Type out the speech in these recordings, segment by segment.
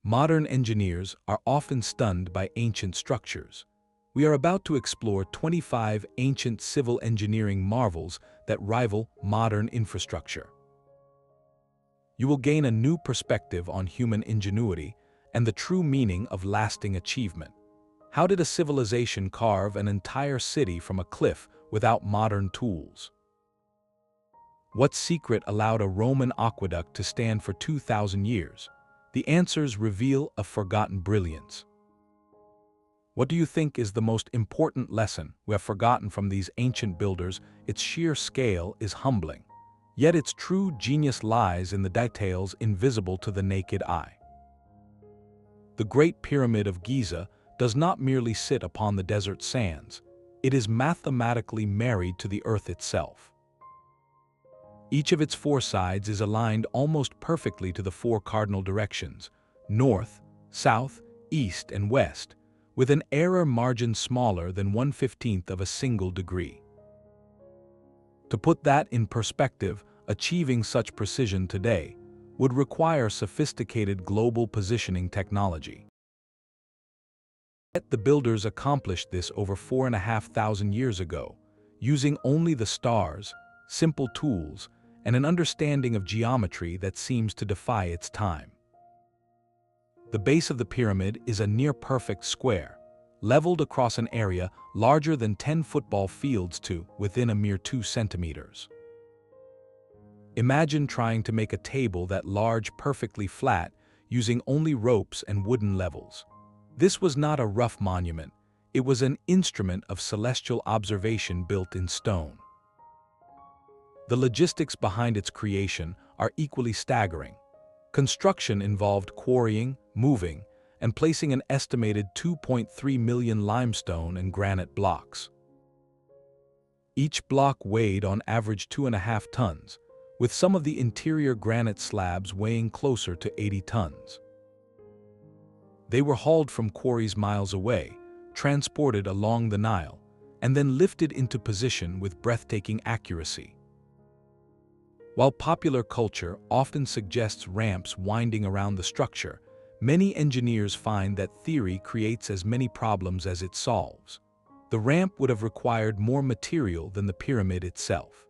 Modern engineers are often stunned by ancient structures. We are about to explore 25 ancient civil engineering marvels that rival modern infrastructure. You will gain a new perspective on human ingenuity and the true meaning of lasting achievement. How did a civilization carve an entire city from a cliff without modern tools? What secret allowed a Roman aqueduct to stand for 2,000 years? The answers reveal a forgotten brilliance. What do you think is the most important lesson we have forgotten from these ancient builders? Its sheer scale is humbling, yet its true genius lies in the details invisible to the naked eye. The Great Pyramid of Giza does not merely sit upon the desert sands, it is mathematically married to the earth itself. Each of its four sides is aligned almost perfectly to the four cardinal directions, north, south, east, and west, with an error margin smaller than 1/15 of a single degree. To put that in perspective, achieving such precision today would require sophisticated global positioning technology. Yet the builders accomplished this over 4,500 years ago, using only the stars, simple tools, and an understanding of geometry that seems to defy its time. The base of the pyramid is a near-perfect square, leveled across an area larger than 10 football fields to within a mere 2 centimeters. Imagine trying to make a table that large perfectly flat using only ropes and wooden levels. This was not a rough monument, it was an instrument of celestial observation built in stone. The logistics behind its creation are equally staggering. Construction involved quarrying, moving, and placing an estimated 2.3 million limestone and granite blocks. Each block weighed on average 2.5 tons, with some of the interior granite slabs weighing closer to 80 tons. They were hauled from quarries miles away, transported along the Nile, and then lifted into position with breathtaking accuracy. While popular culture often suggests ramps winding around the structure, many engineers find that theory creates as many problems as it solves. The ramp would have required more material than the pyramid itself.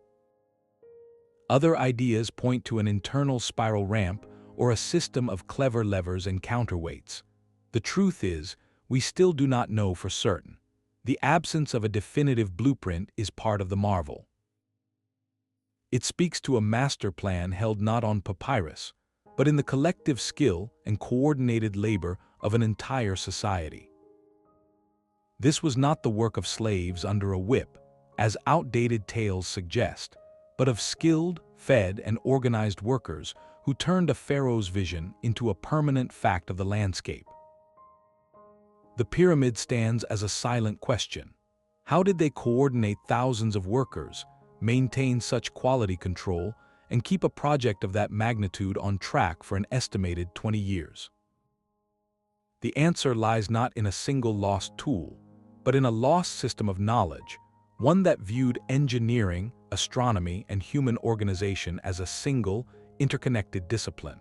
Other ideas point to an internal spiral ramp or a system of clever levers and counterweights. The truth is, we still do not know for certain. The absence of a definitive blueprint is part of the marvel. It speaks to a master plan held not on papyrus, but in the collective skill and coordinated labor of an entire society. This was not the work of slaves under a whip, as outdated tales suggest, but of skilled, fed, and organized workers who turned a pharaoh's vision into a permanent fact of the landscape. The pyramid stands as a silent question. How did they coordinate thousands of workers, maintain such quality control, and keep a project of that magnitude on track for an estimated 20 years? The answer lies not in a single lost tool, but in a lost system of knowledge, one that viewed engineering, astronomy, and human organization as a single, interconnected discipline.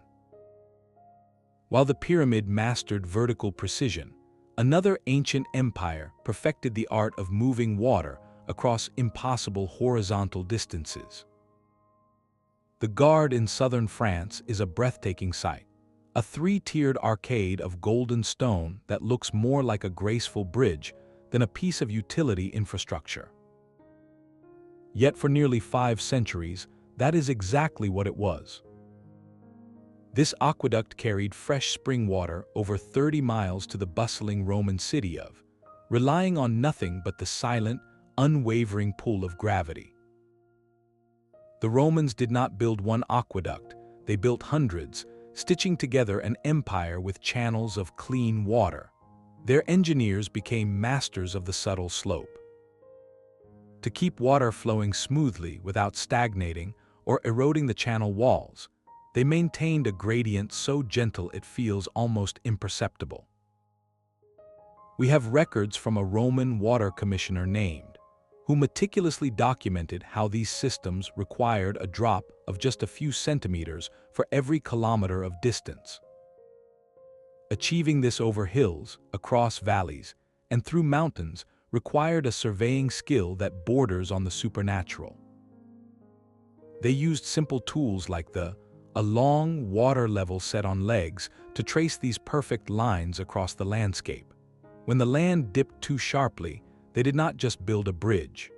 While the pyramid mastered vertical precision, another ancient empire perfected the art of moving water across impossible horizontal distances. The Gard in southern France is a breathtaking sight, a three-tiered arcade of golden stone that looks more like a graceful bridge than a piece of utility infrastructure. Yet for nearly 5 centuries, that is exactly what it was. This aqueduct carried fresh spring water over 30 miles to the bustling Roman city of, relying on nothing but the silent, unwavering pull of gravity. The Romans did not build one aqueduct, they built hundreds, stitching together an empire with channels of clean water. Their engineers became masters of the subtle slope. To keep water flowing smoothly without stagnating or eroding the channel walls, they maintained a gradient so gentle it feels almost imperceptible. We have records from a Roman water commissioner named, who meticulously documented how these systems required a drop of just a few centimeters for every kilometer of distance. Achieving this over hills, across valleys, and through mountains required a surveying skill that borders on the supernatural. They used simple tools like a long water level set on legs to trace these perfect lines across the landscape. When the land dipped too sharply, they did not just build a bridge.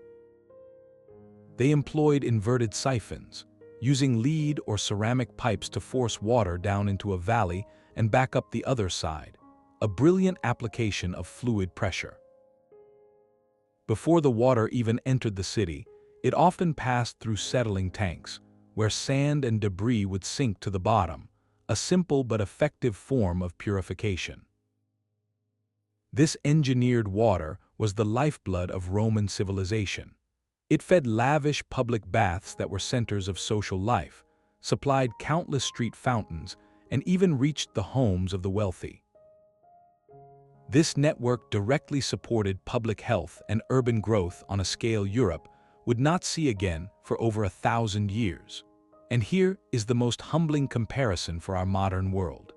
They employed inverted siphons, using lead or ceramic pipes to force water down into a valley and back up the other side, a brilliant application of fluid pressure. Before the water even entered the city, it often passed through settling tanks, where sand and debris would sink to the bottom, a simple but effective form of purification. This engineered water was the lifeblood of Roman civilization. It fed lavish public baths that were centers of social life, supplied countless street fountains, and even reached the homes of the wealthy. This network directly supported public health and urban growth on a scale Europe would not see again for over 1,000 years. And here is the most humbling comparison for our modern world.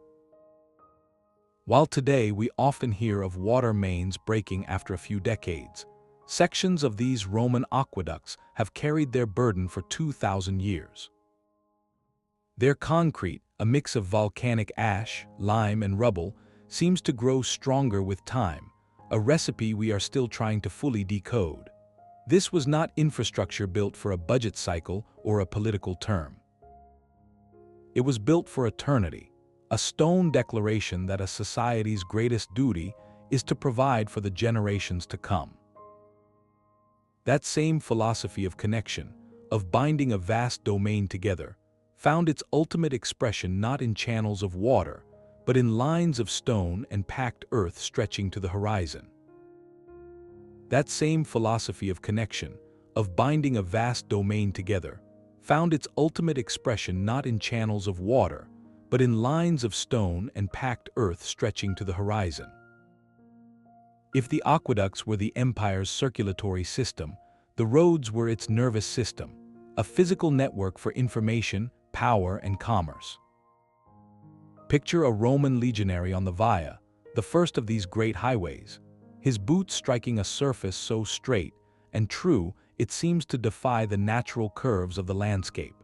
While today we often hear of water mains breaking after a few decades, sections of these Roman aqueducts have carried their burden for 2,000 years. Their concrete, a mix of volcanic ash, lime, and rubble, seems to grow stronger with time, a recipe we are still trying to fully decode. This was not infrastructure built for a budget cycle or a political term. It was built for eternity, a stone declaration that a society's greatest duty is to provide for the generations to come. That same philosophy of connection, of binding a vast domain together, found its ultimate expression not in channels of water, but in lines of stone and packed earth stretching to the horizon. That same philosophy of connection, of binding a vast domain together, found its ultimate expression not in channels of water, but in lines of stone and packed earth stretching to the horizon. If the aqueducts were the empire's circulatory system, the roads were its nervous system, a physical network for information, power, and commerce. Picture a Roman legionary on the Via, the first of these great highways, his boots striking a surface so straight and true it seems to defy the natural curves of the landscape.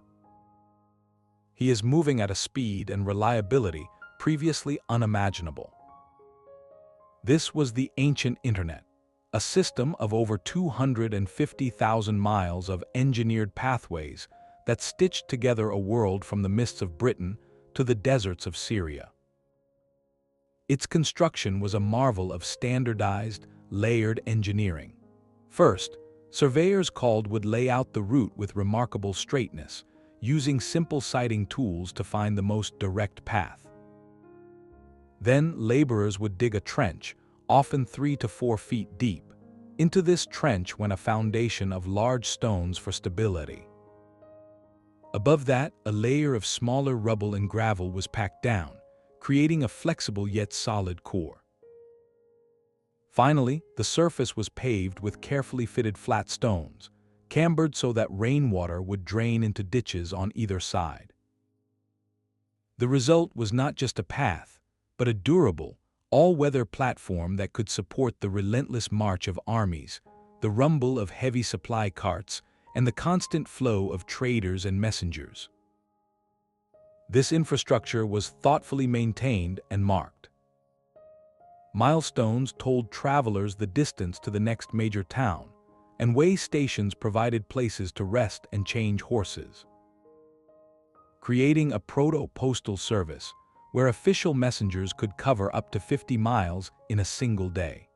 He is moving at a speed and reliability previously unimaginable. This was the ancient internet, a system of over 250,000 miles of engineered pathways that stitched together a world from the mists of Britain to the deserts of Syria. Its construction was a marvel of standardized, layered engineering. First, surveyors called would lay out the route with remarkable straightness, using simple sighting tools to find the most direct path. Then laborers would dig a trench, often 3 to 4 feet deep. Into this trench went a foundation of large stones for stability. Above that, a layer of smaller rubble and gravel was packed down, creating a flexible yet solid core. Finally, the surface was paved with carefully fitted flat stones, cambered so that rainwater would drain into ditches on either side. The result was not just a path, but a durable, all-weather platform that could support the relentless march of armies, the rumble of heavy supply carts, and the constant flow of traders and messengers. This infrastructure was thoughtfully maintained and marked. Milestones told travelers the distance to the next major town, and way stations provided places to rest and change horses. Creating a proto-postal service where official messengers could cover up to 50 miles in a single day.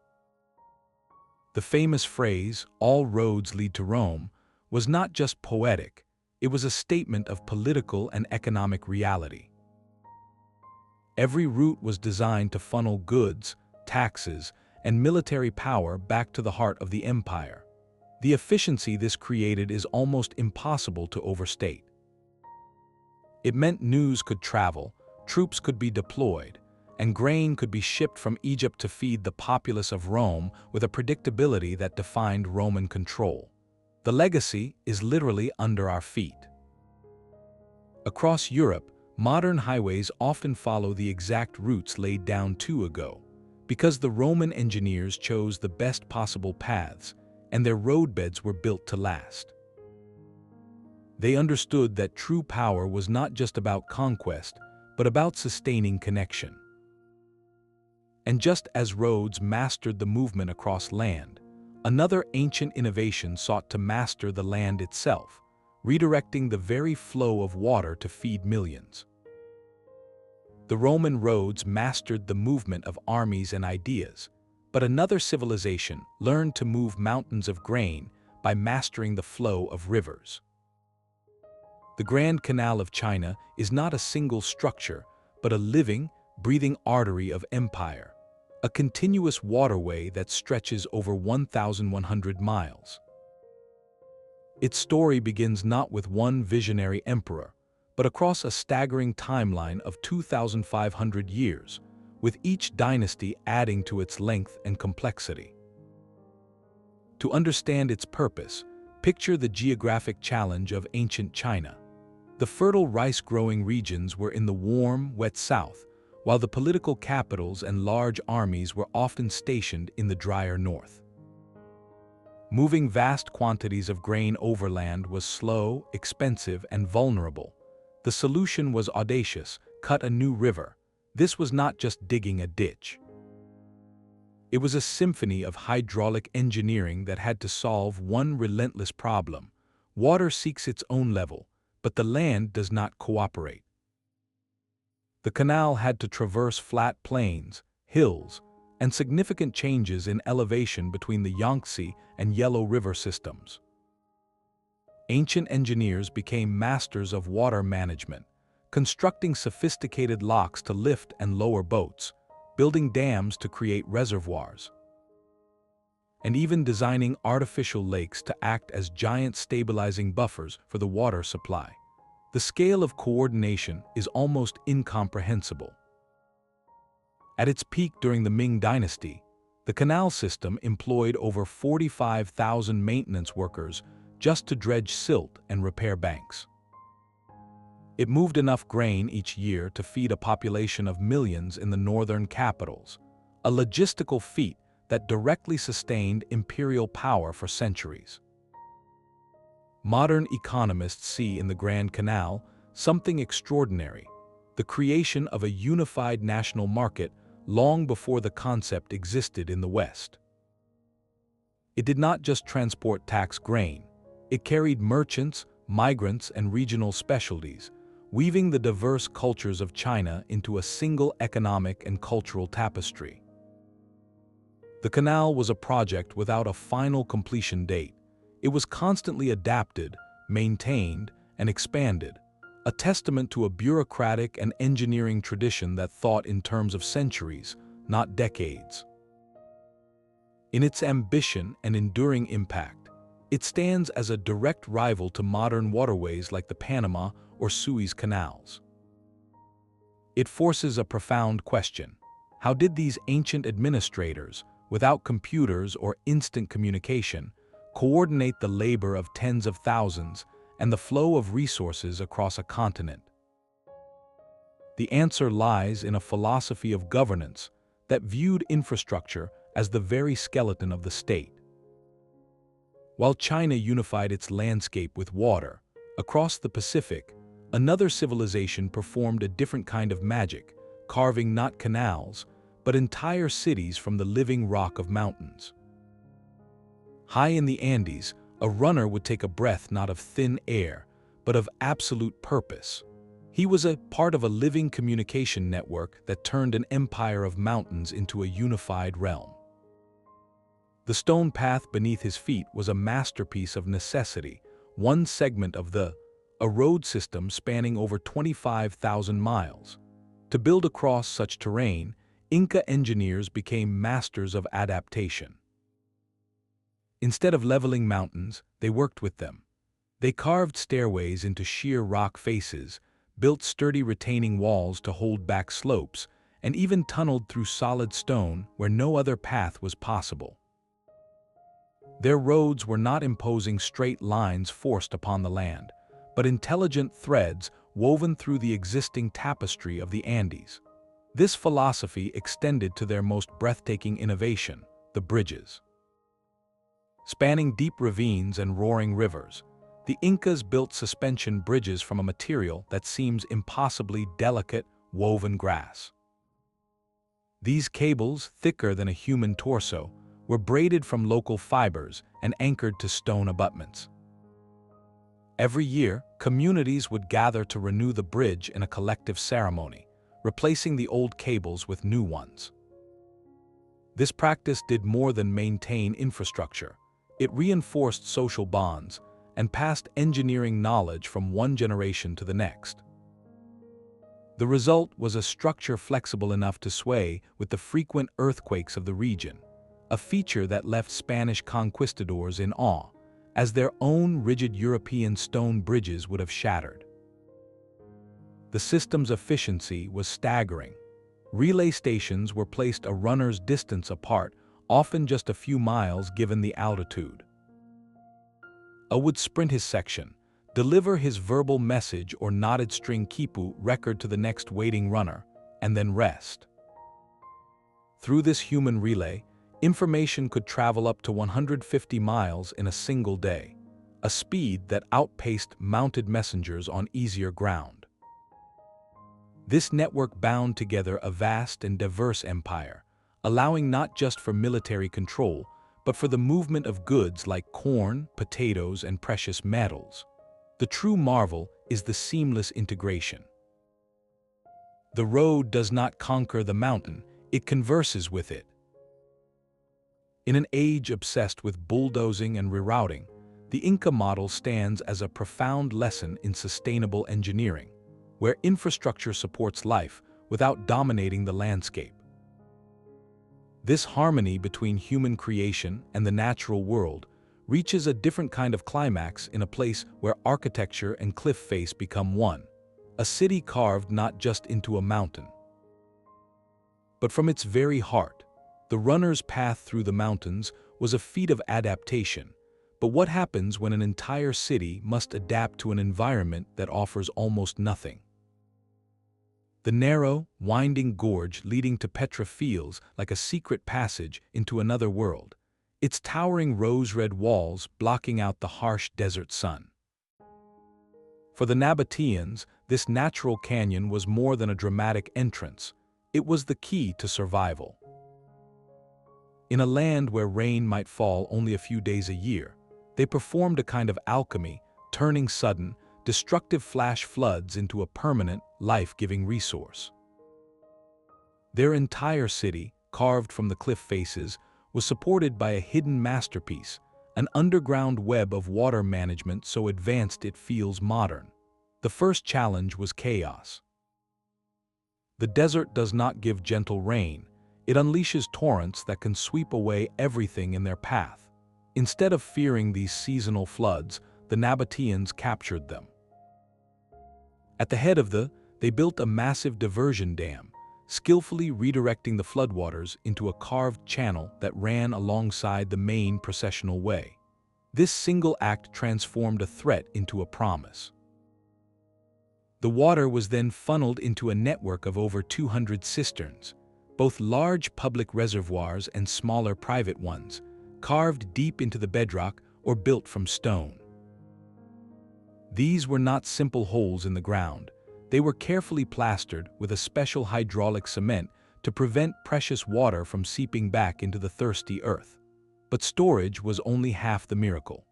The famous phrase, "all roads lead to Rome," was not just poetic, it was a statement of political and economic reality. Every route was designed to funnel goods, taxes, and military power back to the heart of the empire. The efficiency this created is almost impossible to overstate. It meant news could travel, troops could be deployed, and grain could be shipped from Egypt to feed the populace of Rome with a predictability that defined Roman control. The legacy is literally under our feet. Across Europe, Modern highways often follow the exact routes laid down too ago, because the Roman engineers chose the best possible paths, and their roadbeds were built to last. They understood that true power was not just about conquest, but about sustaining connection. And just as roads mastered the movement across land, another ancient innovation sought to master the land itself, redirecting the very flow of water to feed millions. The Roman roads mastered the movement of armies and ideas, but another civilization learned to move mountains of grain by mastering the flow of rivers. The Grand Canal of China is not a single structure, but a living, breathing artery of empire, a continuous waterway that stretches over 1,100 miles. Its story begins not with one visionary emperor, but across a staggering timeline of 2,500 years, with each dynasty adding to its length and complexity. To understand its purpose, picture the geographic challenge of ancient China. The fertile rice-growing regions were in the warm, wet south, while the political capitals and large armies were often stationed in the drier north. Moving vast quantities of grain overland was slow, expensive, and vulnerable. The solution was audacious: cut a new river. This was not just digging a ditch. It was a symphony of hydraulic engineering that had to solve one relentless problem. Water seeks its own level, but the land does not cooperate. The canal had to traverse flat plains, hills, and significant changes in elevation between the Yangtze and Yellow River systems. Ancient engineers became masters of water management, constructing sophisticated locks to lift and lower boats, building dams to create reservoirs, and even designing artificial lakes to act as giant stabilizing buffers for the water supply. The scale of coordination is almost incomprehensible. At its peak during the Ming Dynasty, the canal system employed over 45,000 maintenance workers just to dredge silt and repair banks. It moved enough grain each year to feed a population of millions in the northern capitals, a logistical feat that directly sustained imperial power for centuries. Modern economists see in the Grand Canal something extraordinary: the creation of a unified national market long before the concept existed in the West. It did not just transport tax grain, it carried merchants, migrants, and regional specialties, weaving the diverse cultures of China into a single economic and cultural tapestry. The canal was a project without a final completion date. It was constantly adapted, maintained, and expanded, a testament to a bureaucratic and engineering tradition that thought in terms of centuries, not decades. In its ambition and enduring impact, it stands as a direct rival to modern waterways like the Panama or Suez canals. It forces a profound question: how did these ancient administrators, without computers or instant communication, coordinate the labor of tens of thousands and the flow of resources across a continent? The answer lies in a philosophy of governance that viewed infrastructure as the very skeleton of the state. While China unified its landscape with water, across the Pacific, another civilization performed a different kind of magic, carving not canals, but entire cities from the living rock of mountains. High in the Andes, a runner would take a breath not of thin air, but of absolute purpose. He was a part of a living communication network that turned an empire of mountains into a unified realm. The stone path beneath his feet was a masterpiece of necessity, one segment of a road system spanning over 25,000 miles. To build across such terrain, Inca engineers became masters of adaptation. Instead of leveling mountains, they worked with them. They carved stairways into sheer rock faces, built sturdy retaining walls to hold back slopes, and even tunneled through solid stone where no other path was possible. Their roads were not imposing straight lines forced upon the land, but intelligent threads woven through the existing tapestry of the Andes. This philosophy extended to their most breathtaking innovation, the bridges. Spanning deep ravines and roaring rivers, the Incas built suspension bridges from a material that seems impossibly delicate, woven grass. These cables, thicker than a human torso, were braided from local fibers and anchored to stone abutments. Every year, communities would gather to renew the bridge in a collective ceremony, replacing the old cables with new ones. This practice did more than maintain infrastructure. It reinforced social bonds and passed engineering knowledge from one generation to the next. The result was a structure flexible enough to sway with the frequent earthquakes of the region, a feature that left Spanish conquistadors in awe, as their own rigid European stone bridges would have shattered. The system's efficiency was staggering. Relay stations were placed a runner's distance apart, often just a few miles given the altitude. A would sprint his section, deliver his verbal message or knotted string quipu record to the next waiting runner, and then rest. Through this human relay, information could travel up to 150 miles in a single day, a speed that outpaced mounted messengers on easier ground. This network bound together a vast and diverse empire, allowing not just for military control, but for the movement of goods like corn, potatoes, and precious metals. The true marvel is the seamless integration. The road does not conquer the mountain, it converses with it. In an age obsessed with bulldozing and rerouting, the Inca model stands as a profound lesson in sustainable engineering, where infrastructure supports life without dominating the landscape. This harmony between human creation and the natural world reaches a different kind of climax in a place where architecture and cliff face become one, a city carved not just into a mountain, but from its very heart. The runner's path through the mountains was a feat of adaptation, but what happens when an entire city must adapt to an environment that offers almost nothing? The narrow, winding gorge leading to Petra feels like a secret passage into another world, its towering rose-red walls blocking out the harsh desert sun. For the Nabateans, this natural canyon was more than a dramatic entrance. It was the key to survival. In a land where rain might fall only a few days a year, they performed a kind of alchemy, turning sudden, destructive flash floods into a permanent, life-giving resource. Their entire city, carved from the cliff faces, was supported by a hidden masterpiece, an underground web of water management so advanced it feels modern. The first challenge was chaos. The desert does not give gentle rain, it unleashes torrents that can sweep away everything in their path. Instead of fearing these seasonal floods, the Nabateans captured them. At the head of they built a massive diversion dam, skillfully redirecting the floodwaters into a carved channel that ran alongside the main processional way. This single act transformed a threat into a promise. The water was then funneled into a network of over 200 cisterns, both large public reservoirs and smaller private ones, carved deep into the bedrock or built from stone. These were not simple holes in the ground. They were carefully plastered with a special hydraulic cement to prevent precious water from seeping back into the thirsty earth. But storage was only half the miracle.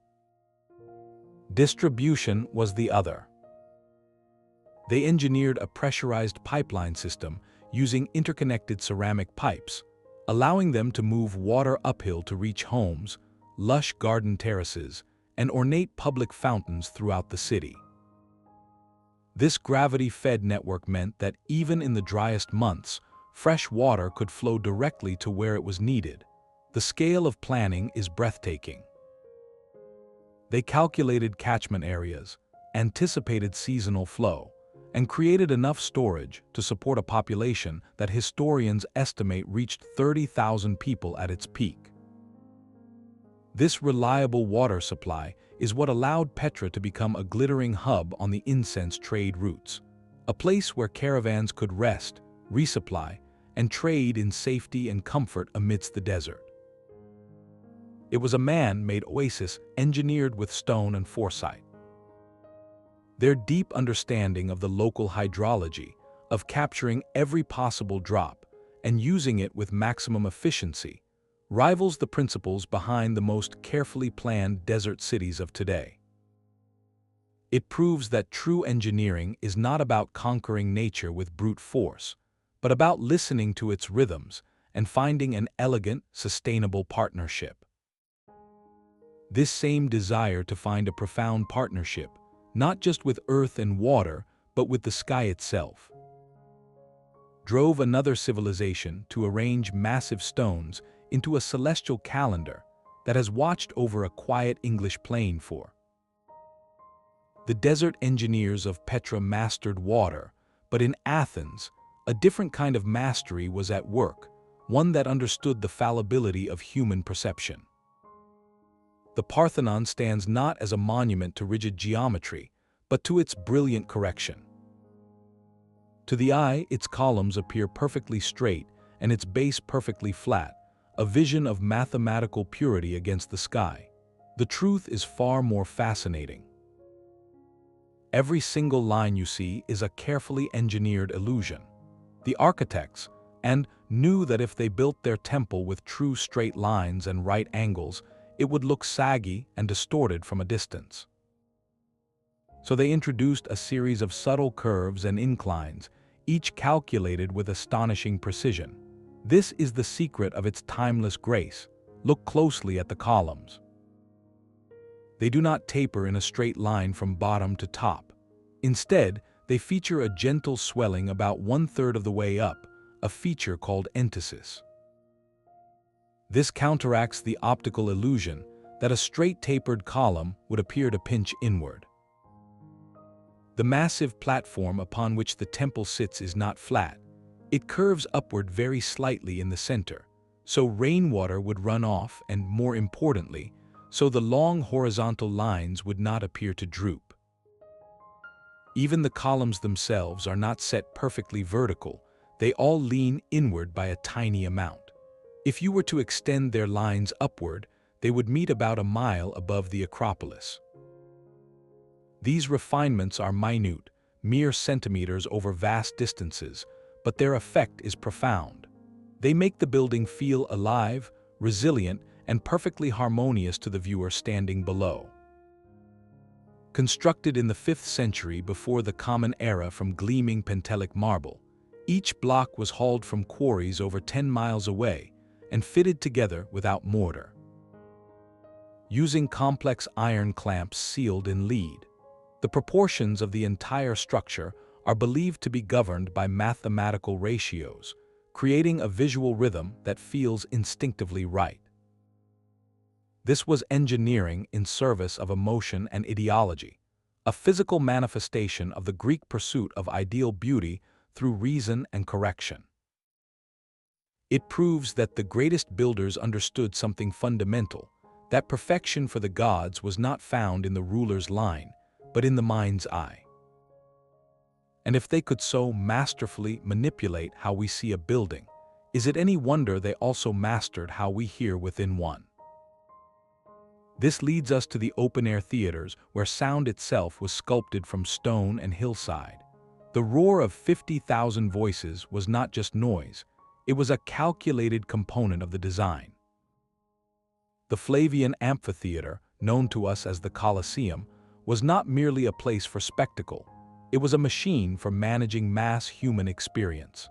Distribution was the other. They engineered a pressurized pipeline system using interconnected ceramic pipes, allowing them to move water uphill to reach homes, lush garden terraces, and ornate public fountains throughout the city. This gravity-fed network meant that even in the driest months, fresh water could flow directly to where it was needed. The scale of planning is breathtaking. They calculated catchment areas, anticipated seasonal flow, and created enough storage to support a population that historians estimate reached 30,000 people at its peak. This reliable water supply is what allowed Petra to become a glittering hub on the incense trade routes. a place where caravans could rest, resupply, and trade in safety and comfort amidst the desert. It was a man-made oasis engineered with stone and foresight. Their deep understanding of the local hydrology, of capturing every possible drop and using it with maximum efficiency, rivals the principles behind the most carefully planned desert cities of today. It proves that true engineering is not about conquering nature with brute force, but about listening to its rhythms and finding an elegant, sustainable partnership. This same desire to find a profound partnership, not just with earth and water, but with the sky itself, drove another civilization to arrange massive stones into a celestial calendar that has watched over a quiet English plain for. The desert engineers of Petra mastered water, but in Athens, a different kind of mastery was at work, one that understood the fallibility of human perception. The Parthenon stands not as a monument to rigid geometry, but to its brilliant correction. To the eye, its columns appear perfectly straight and its base perfectly flat, a vision of mathematical purity against the sky. The truth is far more fascinating. Every single line you see is a carefully engineered illusion. The architects knew that if they built their temple with true straight lines and right angles, it would look saggy and distorted from a distance. So they introduced a series of subtle curves and inclines, each calculated with astonishing precision. This is the secret of its timeless grace. Look closely at the columns. They do not taper in a straight line from bottom to top. Instead, they feature a gentle swelling about 1/3 of the way up, a feature called entasis. This counteracts the optical illusion that a straight tapered column would appear to pinch inward. The massive platform upon which the temple sits is not flat. It curves upward very slightly in the center, so rainwater would run off and, more importantly, so the long horizontal lines would not appear to droop. Even the columns themselves are not set perfectly vertical, they all lean inward by a tiny amount. If you were to extend their lines upward, they would meet about a mile above the Acropolis. These refinements are minute, mere centimeters over vast distances, but their effect is profound. They make the building feel alive, resilient, and perfectly harmonious to the viewer standing below. Constructed in the 5th century before the Common Era from gleaming Pentelic marble, each block was hauled from quarries over 10 miles away and fitted together without mortar. Using complex iron clamps sealed in lead, the proportions of the entire structure are believed to be governed by mathematical ratios, creating a visual rhythm that feels instinctively right. This was engineering in service of emotion and ideology, a physical manifestation of the Greek pursuit of ideal beauty through reason and correction. It proves that the greatest builders understood something fundamental, that perfection for the gods was not found in the ruler's line, but in the mind's eye. And if they could so masterfully manipulate how we see a building, is it any wonder they also mastered how we hear within one? This leads us to the open-air theaters where sound itself was sculpted from stone and hillside. The roar of 50,000 voices was not just noise, it was a calculated component of the design. The Flavian amphitheater, known to us as the Colosseum, was not merely a place for spectacle, it was a machine for managing mass human experience.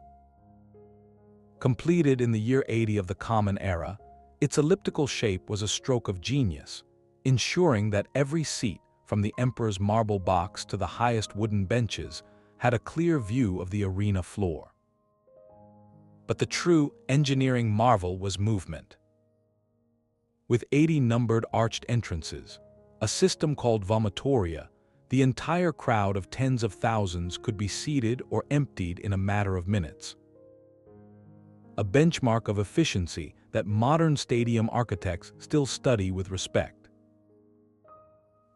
Completed in the year 80 of the Common Era, its elliptical shape was a stroke of genius, ensuring that every seat, from the emperor's marble box to the highest wooden benches, had a clear view of the arena floor. But the true engineering marvel was movement. With 80 numbered arched entrances, a system called vomitoria, the entire crowd of tens of thousands could be seated or emptied in a matter of minutes. A benchmark of efficiency that modern stadium architects still study with respect.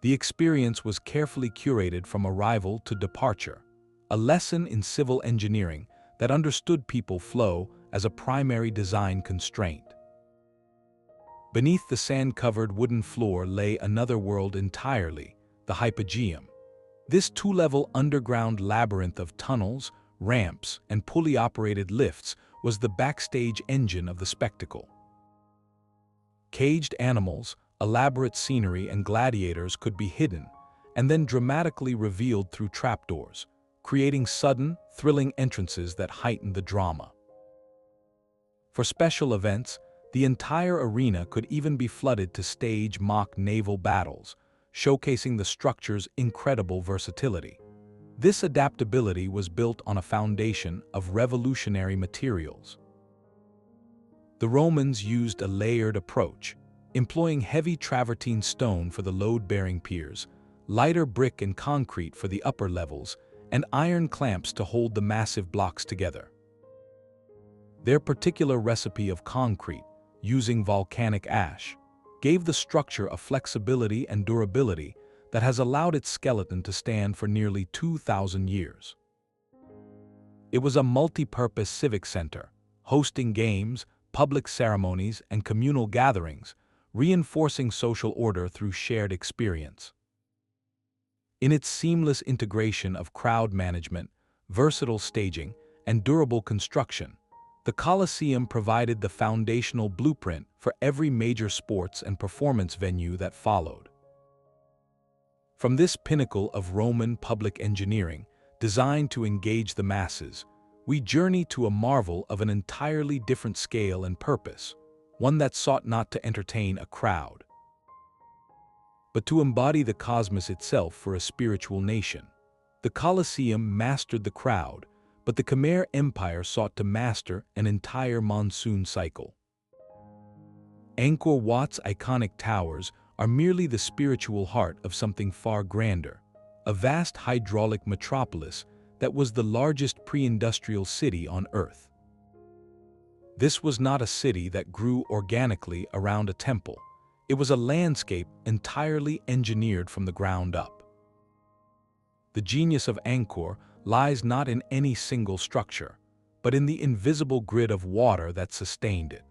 The experience was carefully curated from arrival to departure, a lesson in civil engineering that understood people flow as a primary design constraint. Beneath the sand-covered wooden floor lay another world entirely, the hypogeum. This two-level underground labyrinth of tunnels, ramps, and pulley-operated lifts was the backstage engine of the spectacle. Caged animals, elaborate scenery, and gladiators could be hidden, and then dramatically revealed through trapdoors, creating sudden, thrilling entrances that heightened the drama. For special events, the entire arena could even be flooded to stage mock naval battles, showcasing the structure's incredible versatility. This adaptability was built on a foundation of revolutionary materials. The Romans used a layered approach, employing heavy travertine stone for the load-bearing piers, lighter brick and concrete for the upper levels, and iron clamps to hold the massive blocks together. Their particular recipe of concrete, using volcanic ash, gave the structure a flexibility and durability that has allowed its skeleton to stand for nearly 2,000 years. It was a multi-purpose civic center, hosting games, public ceremonies, and communal gatherings, reinforcing social order through shared experience. In its seamless integration of crowd management, versatile staging, and durable construction, the Colosseum provided the foundational blueprint for every major sports and performance venue that followed. From this pinnacle of Roman public engineering, designed to engage the masses, we journey to a marvel of an entirely different scale and purpose, one that sought not to entertain a crowd, but to embody the cosmos itself for a spiritual nation. The Colosseum mastered the crowd, but the Khmer Empire sought to master an entire monsoon cycle. Angkor Wat's iconic towers are merely the spiritual heart of something far grander, a vast hydraulic metropolis that was the largest pre-industrial city on Earth. This was not a city that grew organically around a temple. It was a landscape entirely engineered from the ground up. The genius of Angkor lies not in any single structure, but in the invisible grid of water that sustained it.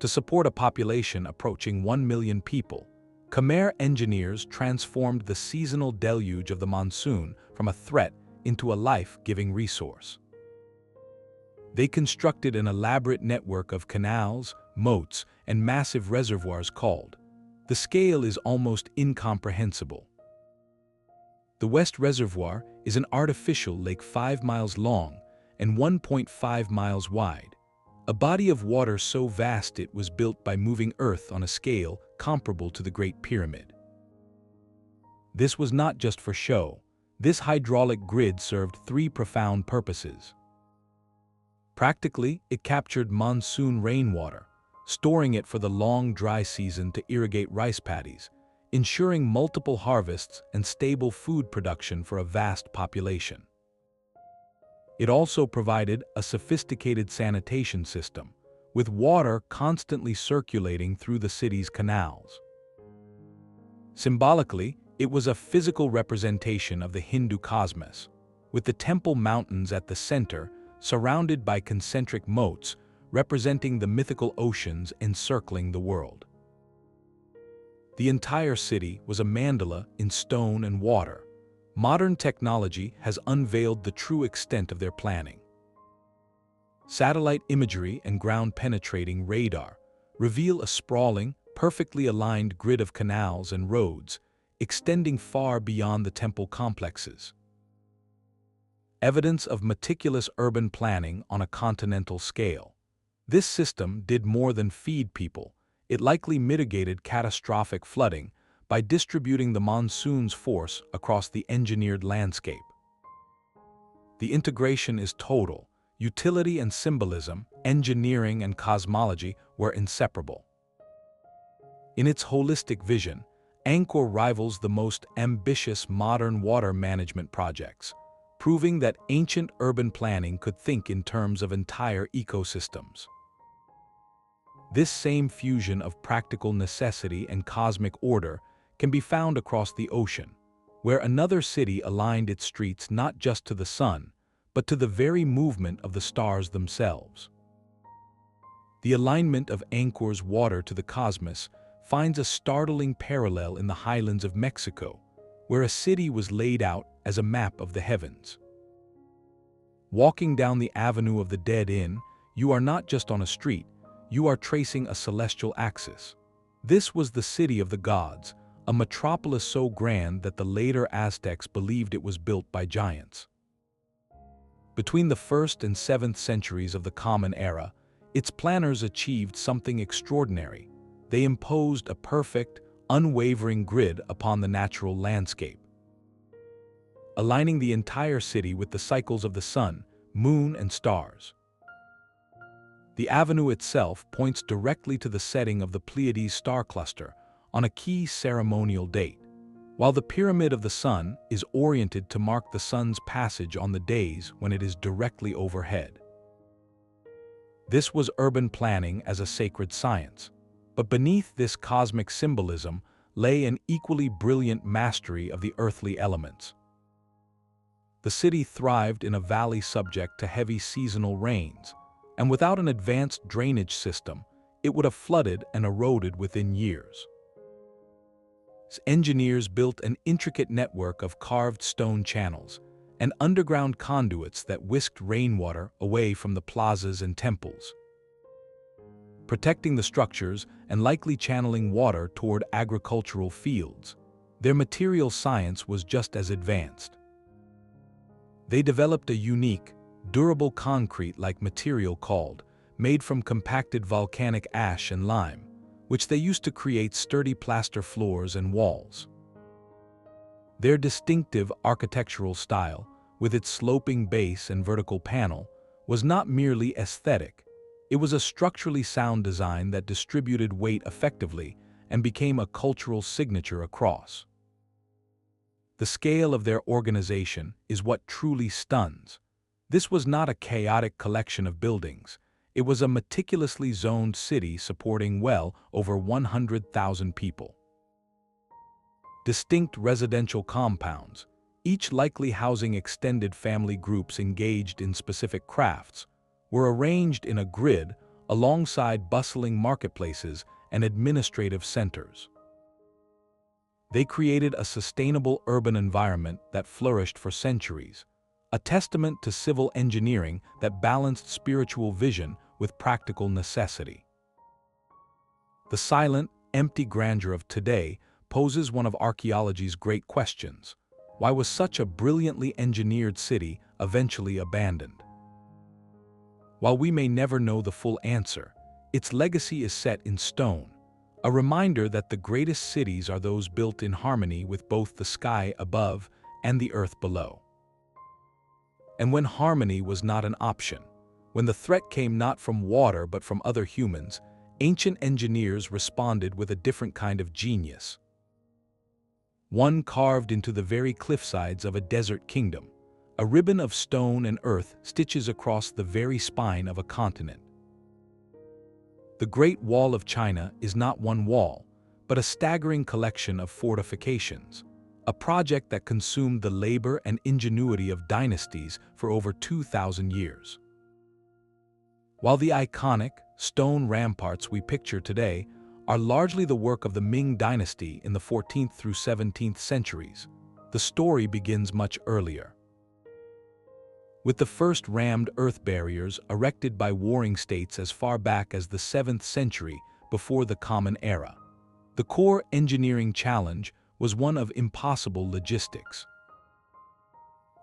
To support a population approaching 1 million people, Khmer engineers transformed the seasonal deluge of the monsoon from a threat into a life-giving resource. They constructed an elaborate network of canals, moats, and massive reservoirs called. The scale is almost incomprehensible. The West Reservoir is an artificial lake 5 miles long and 1.5 miles wide, a body of water so vast it was built by moving earth on a scale comparable to the Great Pyramid. This was not just for show. This hydraulic grid served 3 profound purposes. Practically, it captured monsoon rainwater, storing it for the long dry season to irrigate rice paddies, ensuring multiple harvests and stable food production for a vast population. It also provided a sophisticated sanitation system, with water constantly circulating through the city's canals. Symbolically, it was a physical representation of the Hindu cosmos, with the Temple Mountains at the center, surrounded by concentric moats representing the mythical oceans encircling the world. The entire city was a mandala in stone and water. Modern technology has unveiled the true extent of their planning. Satellite imagery and ground-penetrating radar reveal a sprawling, perfectly aligned grid of canals and roads extending far beyond the temple complexes. Evidence of meticulous urban planning on a continental scale. This system did more than feed people. It likely mitigated catastrophic flooding by distributing the monsoon's force across the engineered landscape. The integration is total. Utility and symbolism, engineering and cosmology were inseparable. In its holistic vision, Angkor rivals the most ambitious modern water management projects, proving that ancient urban planning could think in terms of entire ecosystems. This same fusion of practical necessity and cosmic order can be found across the ocean, where another city aligned its streets not just to the sun, but to the very movement of the stars themselves. The alignment of Angkor's water to the cosmos finds a startling parallel in the highlands of Mexico, where a city was laid out as a map of the heavens. Walking down the Avenue of the Dead Inn, you are not just on a street, you are tracing a celestial axis. This was the city of the gods, a metropolis so grand that the later Aztecs believed it was built by giants. Between the 1st and 7th centuries of the Common Era, its planners achieved something extraordinary. They imposed a perfect, unwavering grid upon the natural landscape, aligning the entire city with the cycles of the sun, moon, and stars. The avenue itself points directly to the setting of the Pleiades star cluster on a key ceremonial date, while the Pyramid of the Sun is oriented to mark the sun's passage on the days when it is directly overhead. This was urban planning as a sacred science, but beneath this cosmic symbolism lay an equally brilliant mastery of the earthly elements. The city thrived in a valley subject to heavy seasonal rains, and without an advanced drainage system, it would have flooded and eroded within years. Engineers built an intricate network of carved stone channels and underground conduits that whisked rainwater away from the plazas and temples, protecting the structures and likely channeling water toward agricultural fields. Their material science was just as advanced. They developed a unique, durable concrete-like material made from compacted volcanic ash and lime, which they used to create sturdy plaster floors and walls. Their distinctive architectural style, with its sloping base and vertical panel, was not merely aesthetic. It was a structurally sound design that distributed weight effectively and became a cultural signature across. The scale of their organization is what truly stuns. This was not a chaotic collection of buildings. It was a meticulously zoned city supporting well over 100,000 people. Distinct residential compounds, each likely housing extended family groups engaged in specific crafts, were arranged in a grid alongside bustling marketplaces and administrative centers. They created a sustainable urban environment that flourished for centuries, a testament to civil engineering that balanced spiritual vision with practical necessity. The silent, empty grandeur of today poses one of archaeology's great questions. Why was such a brilliantly engineered city eventually abandoned? While we may never know the full answer, its legacy is set in stone, a reminder that the greatest cities are those built in harmony with both the sky above and the earth below. And when harmony was not an option, when the threat came not from water but from other humans, ancient engineers responded with a different kind of genius. One carved into the very cliffsides of a desert kingdom, a ribbon of stone and earth stitches across the very spine of a continent. The Great Wall of China is not one wall, but a staggering collection of fortifications, a project that consumed the labor and ingenuity of dynasties for over 2,000 years. While the iconic, stone ramparts we picture today are largely the work of the Ming dynasty in the 14th through 17th centuries, the story begins much earlier. With the first rammed earth barriers erected by warring states as far back as the 7th century before the Common Era, the core engineering challenge was one of impossible logistics.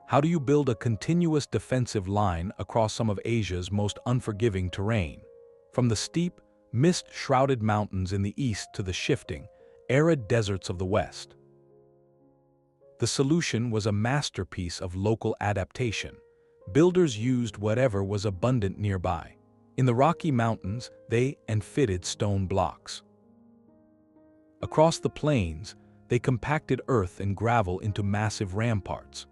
How do you build a continuous defensive line across some of Asia's most unforgiving terrain, from the steep, mist-shrouded mountains in the east to the shifting, arid deserts of the west? The solution was a masterpiece of local adaptation. Builders used whatever was abundant nearby. In the Rocky Mountains, they fitted stone blocks. Across the plains, they compacted earth and gravel into massive ramparts.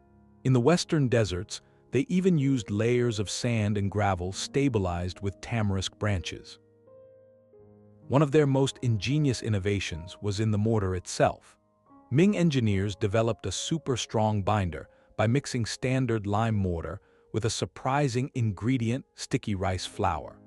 In the western deserts, they even used layers of sand and gravel stabilized with tamarisk branches. One of their most ingenious innovations was in the mortar itself. Ming engineers developed a super-strong binder by mixing standard lime mortar with a surprising ingredient, sticky rice flour.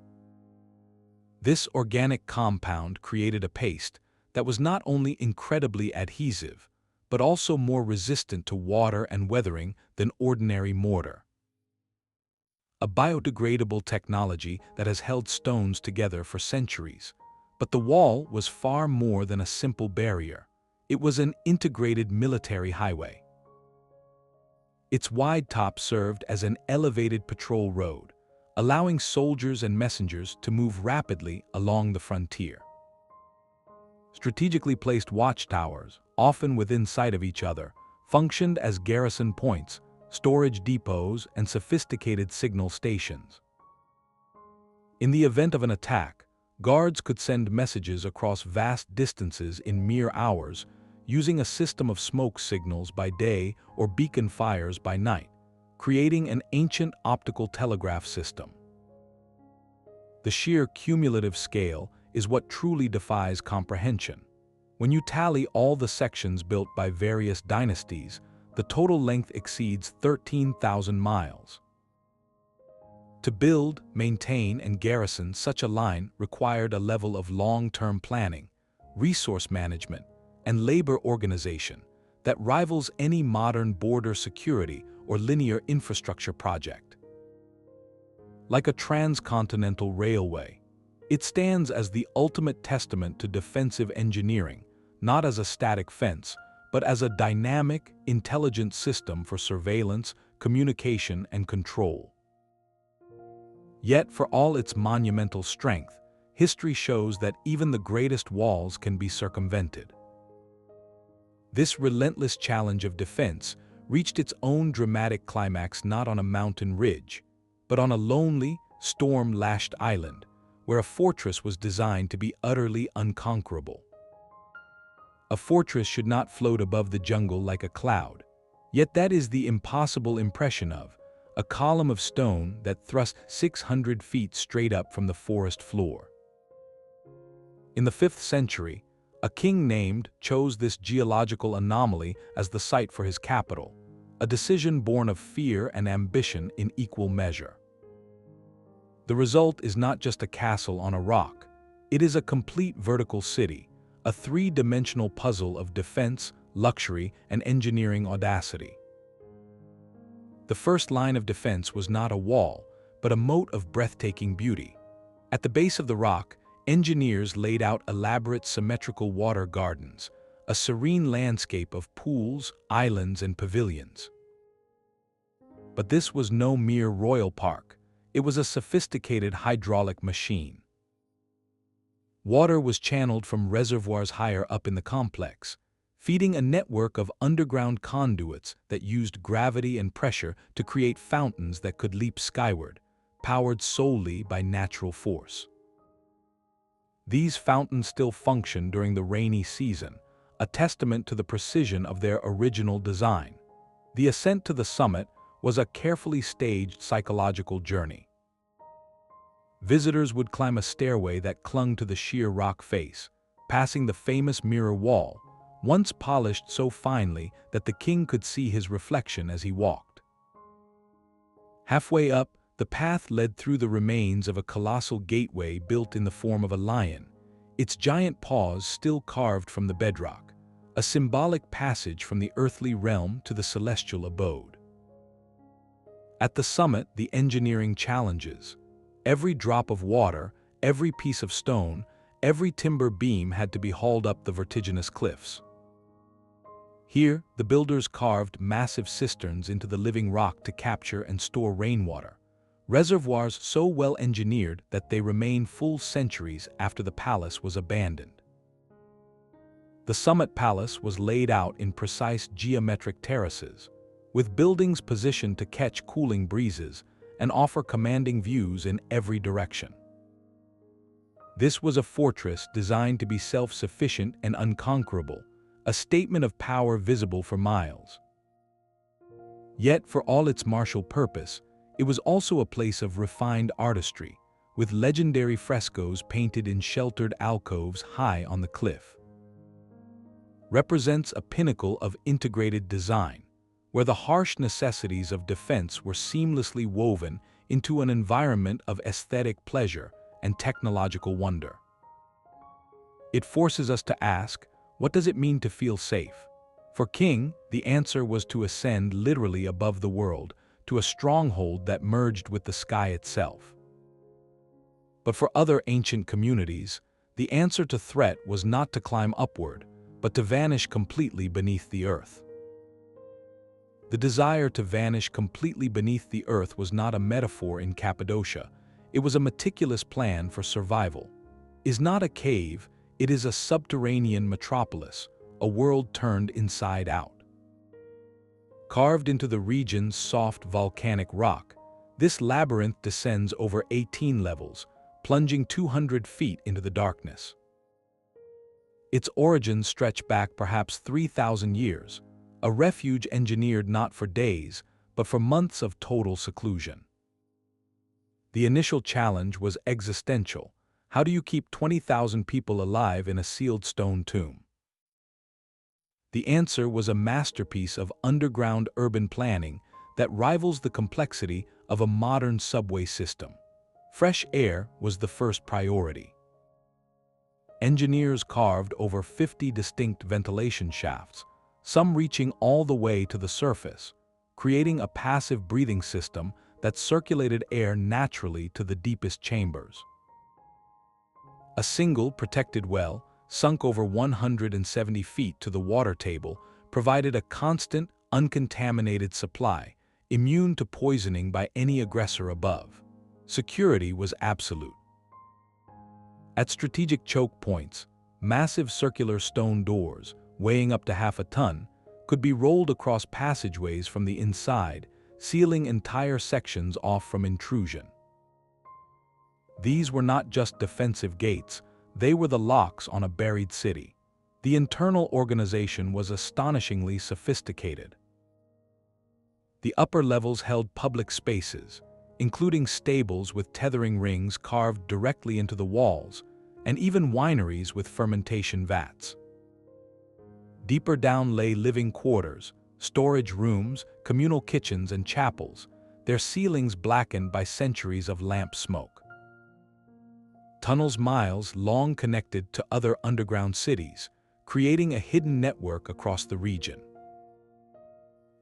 This organic compound created a paste that was not only incredibly adhesive, but also more resistant to water and weathering than ordinary mortar. A biodegradable technology that has held stones together for centuries. But the wall was far more than a simple barrier. It was an integrated military highway. Its wide top served as an elevated patrol road, allowing soldiers and messengers to move rapidly along the frontier. Strategically placed watchtowers, often within sight of each other, functioned as garrison points, storage depots, and sophisticated signal stations. In the event of an attack, guards could send messages across vast distances in mere hours, using a system of smoke signals by day or beacon fires by night, creating an ancient optical telegraph system. The sheer cumulative scale is what truly defies comprehension. When you tally all the sections built by various dynasties, the total length exceeds 13,000 miles. To build, maintain, and garrison such a line required a level of long-term planning, resource management, and labor organization that rivals any modern border security or linear infrastructure project. Like a transcontinental railway, it stands as the ultimate testament to defensive engineering, not as a static fence, but as a dynamic, intelligent system for surveillance, communication, and control. Yet, for all its monumental strength, history shows that even the greatest walls can be circumvented. This relentless challenge of defense reached its own dramatic climax not on a mountain ridge, but on a lonely, storm-lashed island, where a fortress was designed to be utterly unconquerable. A fortress should not float above the jungle like a cloud, yet that is the impossible impression of a column of stone that thrust 600 feet straight up from the forest floor. In the 5th century, a king named chose this geological anomaly as the site for his capital, a decision born of fear and ambition in equal measure. The result is not just a castle on a rock, it is a complete vertical city, a three-dimensional puzzle of defense, luxury, and engineering audacity. The first line of defense was not a wall, but a moat of breathtaking beauty. At the base of the rock, engineers laid out elaborate symmetrical water gardens, a serene landscape of pools, islands, and pavilions. But this was no mere royal park, it was a sophisticated hydraulic machine. Water was channeled from reservoirs higher up in the complex, feeding a network of underground conduits that used gravity and pressure to create fountains that could leap skyward, powered solely by natural force. These fountains still function during the rainy season, a testament to the precision of their original design. The ascent to the summit was a carefully staged psychological journey. Visitors would climb a stairway that clung to the sheer rock face, passing the famous mirror wall, once polished so finely that the king could see his reflection as he walked. Halfway up, the path led through the remains of a colossal gateway built in the form of a lion, its giant paws still carved from the bedrock, a symbolic passage from the earthly realm to the celestial abode. At the summit, the engineering challenges. Every drop of water, every piece of stone, every timber beam had to be hauled up the vertiginous cliffs. Here, the builders carved massive cisterns into the living rock to capture and store rainwater, reservoirs so well engineered that they remain full centuries after the palace was abandoned. The summit palace was laid out in precise geometric terraces, with buildings positioned to catch cooling breezes and offer commanding views in every direction. This was a fortress designed to be self-sufficient and unconquerable, a statement of power visible for miles. Yet, for all its martial purpose, it was also a place of refined artistry, with legendary frescoes painted in sheltered alcoves high on the cliff. represents a pinnacle of integrated design, where the harsh necessities of defense were seamlessly woven into an environment of aesthetic pleasure and technological wonder. It forces us to ask, what does it mean to feel safe? For King, the answer was to ascend literally above the world, to a stronghold that merged with the sky itself. But for other ancient communities, the answer to threat was not to climb upward, but to vanish completely beneath the earth. The desire to vanish completely beneath the earth was not a metaphor in Cappadocia. It was a meticulous plan for survival. It is not a cave, it is a subterranean metropolis, a world turned inside out. Carved into the region's soft volcanic rock, this labyrinth descends over 18 levels, plunging 200 feet into the darkness. Its origins stretch back perhaps 3,000 years, a refuge engineered not for days, but for months of total seclusion. The initial challenge was existential. How do you keep 20,000 people alive in a sealed stone tomb? The answer was a masterpiece of underground urban planning that rivals the complexity of a modern subway system. Fresh air was the first priority. Engineers carved over 50 distinct ventilation shafts, some reaching all the way to the surface, creating a passive breathing system that circulated air naturally to the deepest chambers. A single protected well, sunk over 170 feet to the water table, provided a constant, uncontaminated supply, immune to poisoning by any aggressor above. Security was absolute. At strategic choke points, massive circular stone doors, weighing up to half a ton, could be rolled across passageways from the inside, sealing entire sections off from intrusion. These were not just defensive gates, they were the locks on a buried city. The internal organization was astonishingly sophisticated. The upper levels held public spaces, including stables with tethering rings carved directly into the walls, and even wineries with fermentation vats. Deeper down lay living quarters, storage rooms, communal kitchens, and chapels, their ceilings blackened by centuries of lamp smoke. Tunnels miles long connected to other underground cities, creating a hidden network across the region.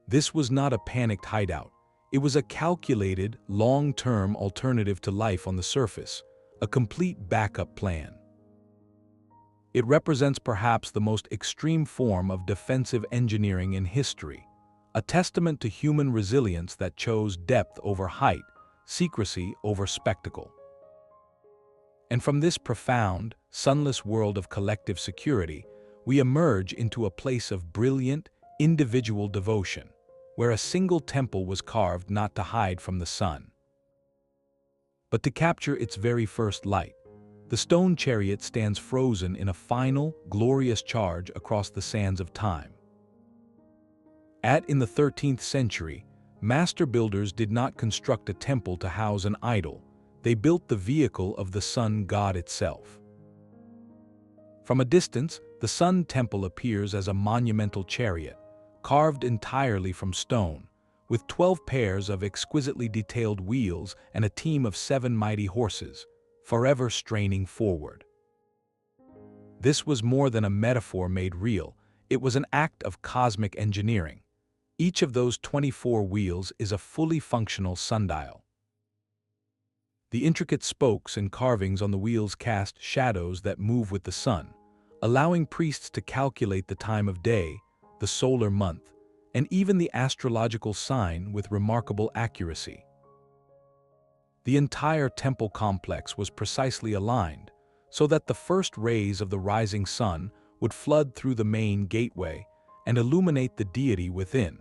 This was not a panicked hideout. It was a calculated, long-term alternative to life on the surface, a complete backup plan. It represents perhaps the most extreme form of defensive engineering in history, a testament to human resilience that chose depth over height, secrecy over spectacle. And from this profound, sunless world of collective security, we emerge into a place of brilliant, individual devotion, where a single temple was carved not to hide from the sun, but to capture its very first light. The stone chariot stands frozen in a final, glorious charge across the sands of time. In the 13th century, master builders did not construct a temple to house an idol, they built the vehicle of the sun god itself. From a distance, the sun temple appears as a monumental chariot, carved entirely from stone, with 12 pairs of exquisitely detailed wheels and a team of 7 mighty horses, forever straining forward. This was more than a metaphor made real, it was an act of cosmic engineering. Each of those 24 wheels is a fully functional sundial. The intricate spokes and carvings on the wheels cast shadows that move with the sun, allowing priests to calculate the time of day, the solar month, and even the astrological sign with remarkable accuracy. The entire temple complex was precisely aligned, so that the first rays of the rising sun would flood through the main gateway and illuminate the deity within,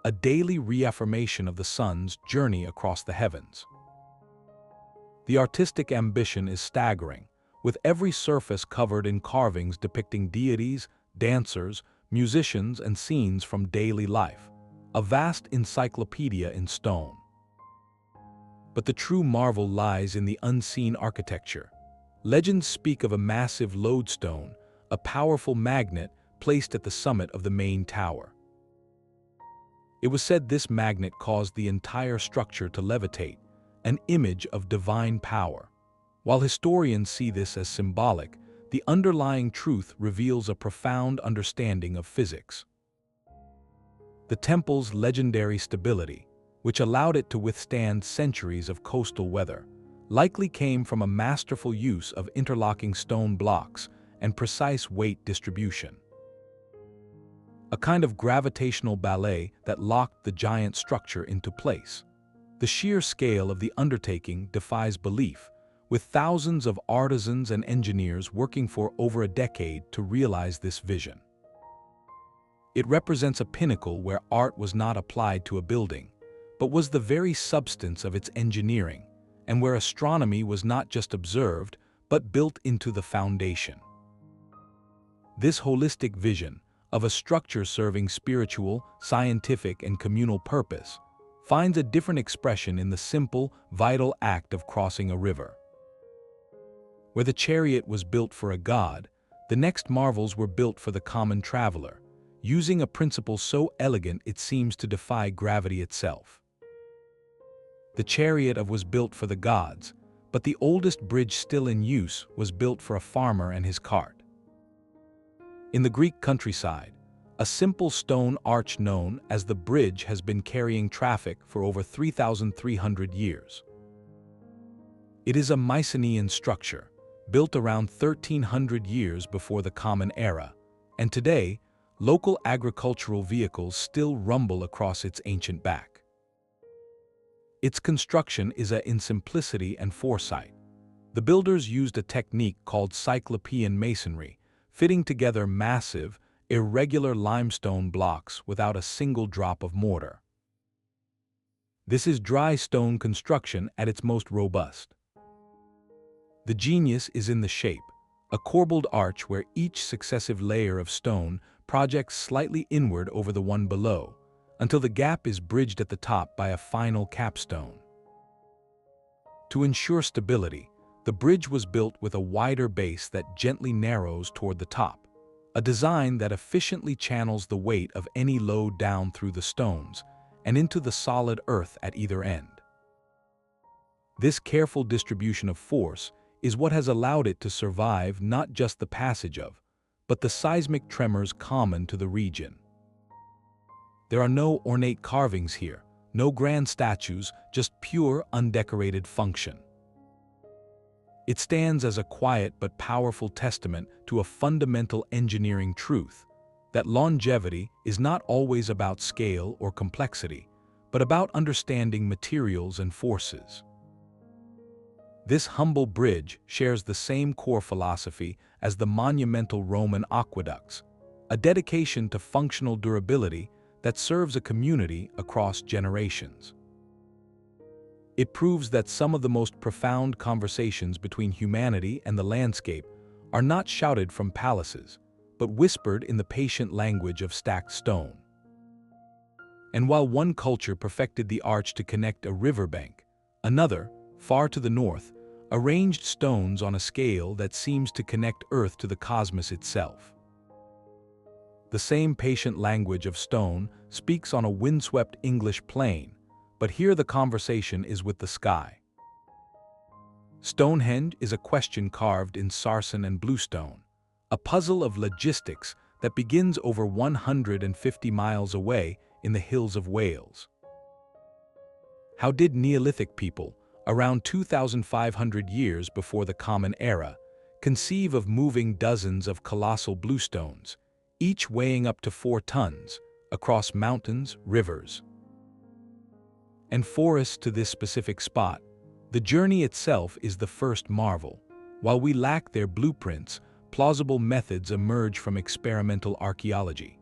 a daily reaffirmation of the sun's journey across the heavens. The artistic ambition is staggering, with every surface covered in carvings depicting deities, dancers, musicians, and scenes from daily life, a vast encyclopedia in stone. But the true marvel lies in the unseen architecture. Legends speak of a massive lodestone, a powerful magnet placed at the summit of the main tower. It was said this magnet caused the entire structure to levitate, an image of divine power. While historians see this as symbolic, the underlying truth reveals a profound understanding of physics. The temple's legendary stability, which allowed it to withstand centuries of coastal weather, likely came from a masterful use of interlocking stone blocks and precise weight distribution. A kind of gravitational ballet that locked the giant structure into place. The sheer scale of the undertaking defies belief, with thousands of artisans and engineers working for over a decade to realize this vision. It represents a pinnacle where art was not applied to a building, but was the very substance of its engineering, and where astronomy was not just observed, but built into the foundation. This holistic vision, of a structure serving spiritual, scientific, and communal purpose, finds a different expression in the simple, vital act of crossing a river. Where the chariot was built for a god, the next marvels were built for the common traveler, using a principle so elegant it seems to defy gravity itself. The chariot was built for the gods, but the oldest bridge still in use was built for a farmer and his cart. In the Greek countryside, a simple stone arch known as the bridge has been carrying traffic for over 3,300 years. It is a Mycenaean structure, built around 1,300 years before the Common Era, and today, local agricultural vehicles still rumble across its ancient back. Its construction is in simplicity and foresight. The builders used a technique called cyclopean masonry, fitting together massive, irregular limestone blocks without a single drop of mortar. This is dry stone construction at its most robust. The genius is in the shape, a corbelled arch where each successive layer of stone projects slightly inward over the one below, until the gap is bridged at the top by a final capstone. To ensure stability, the bridge was built with a wider base that gently narrows toward the top, a design that efficiently channels the weight of any load down through the stones and into the solid earth at either end. This careful distribution of force is what has allowed it to survive not just the passage of, but the seismic tremors common to the region. There are no ornate carvings here, no grand statues, just pure, undecorated function. It stands as a quiet but powerful testament to a fundamental engineering truth, that longevity is not always about scale or complexity, but about understanding materials and forces. This humble bridge shares the same core philosophy as the monumental Roman aqueducts, a dedication to functional durability that serves a community across generations. It proves that some of the most profound conversations between humanity and the landscape are not shouted from palaces, but whispered in the patient language of stacked stone. And while one culture perfected the arch to connect a riverbank, another, far to the north, arranged stones on a scale that seems to connect Earth to the cosmos itself. The same patient language of stone speaks on a windswept English plain, but here the conversation is with the sky. Stonehenge is a question carved in sarsen and bluestone, a puzzle of logistics that begins over 150 miles away in the hills of Wales. How did Neolithic people, around 2,500 years before the Common Era, conceive of moving dozens of colossal bluestones, each weighing up to 4 tons, across mountains, rivers, and forests to this specific spot? The journey itself is the first marvel. While we lack their blueprints, plausible methods emerge from experimental archaeology.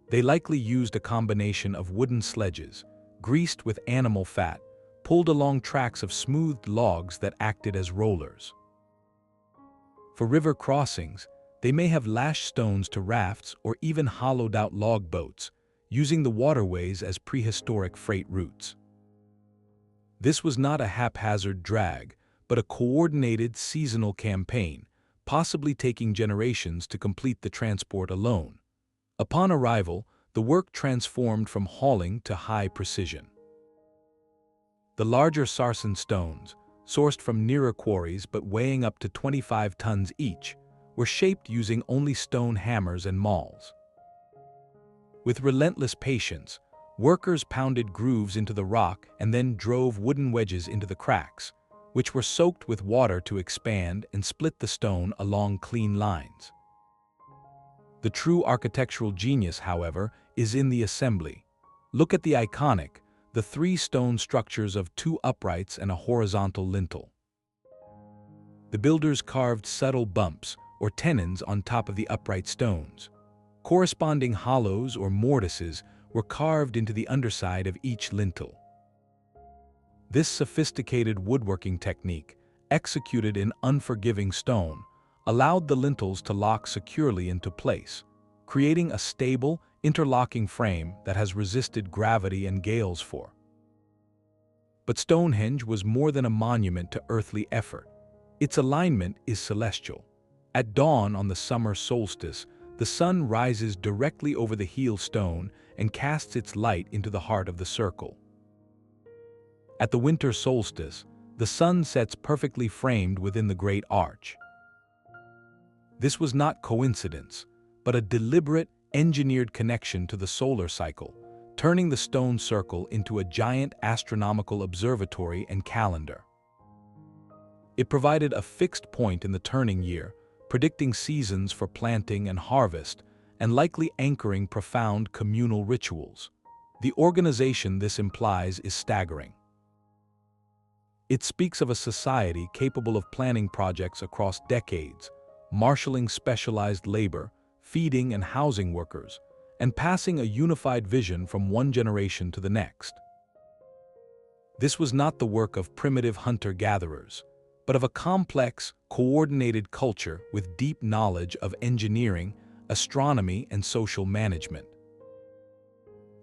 They likely used a combination of wooden sledges, greased with animal fat, pulled along tracks of smoothed logs that acted as rollers. For river crossings, they may have lashed stones to rafts or even hollowed out log boats, using the waterways as prehistoric freight routes. This was not a haphazard drag, but a coordinated seasonal campaign, possibly taking generations to complete the transport alone. Upon arrival, the work transformed from hauling to high precision. The larger sarsen stones, sourced from nearer quarries but weighing up to 25 tons each, were shaped using only stone hammers and mauls. With relentless patience, workers pounded grooves into the rock and then drove wooden wedges into the cracks, which were soaked with water to expand and split the stone along clean lines. The true architectural genius, however, is in the assembly. Look at the iconic, the three stone structures of two uprights and a horizontal lintel. The builders carved subtle bumps, or tenons, on top of the upright stones. Corresponding hollows or mortises were carved into the underside of each lintel. This sophisticated woodworking technique, executed in unforgiving stone, allowed the lintels to lock securely into place, creating a stable, interlocking frame that has resisted gravity and gales for. But Stonehenge was more than a monument to earthly effort. Its alignment is celestial. At dawn on the summer solstice, the sun rises directly over the heel stone and casts its light into the heart of the circle. At the winter solstice, the sun sets perfectly framed within the great arch. This was not coincidence, but a deliberate, engineered connection to the solar cycle, turning the stone circle into a giant astronomical observatory and calendar. It provided a fixed point in the turning year, predicting seasons for planting and harvest, and likely anchoring profound communal rituals. The organization this implies is staggering. It speaks of a society capable of planning projects across decades, marshaling specialized labor, feeding and housing workers, and passing a unified vision from one generation to the next. This was not the work of primitive hunter-gatherers, but of a complex, coordinated culture with deep knowledge of engineering, astronomy, and social management.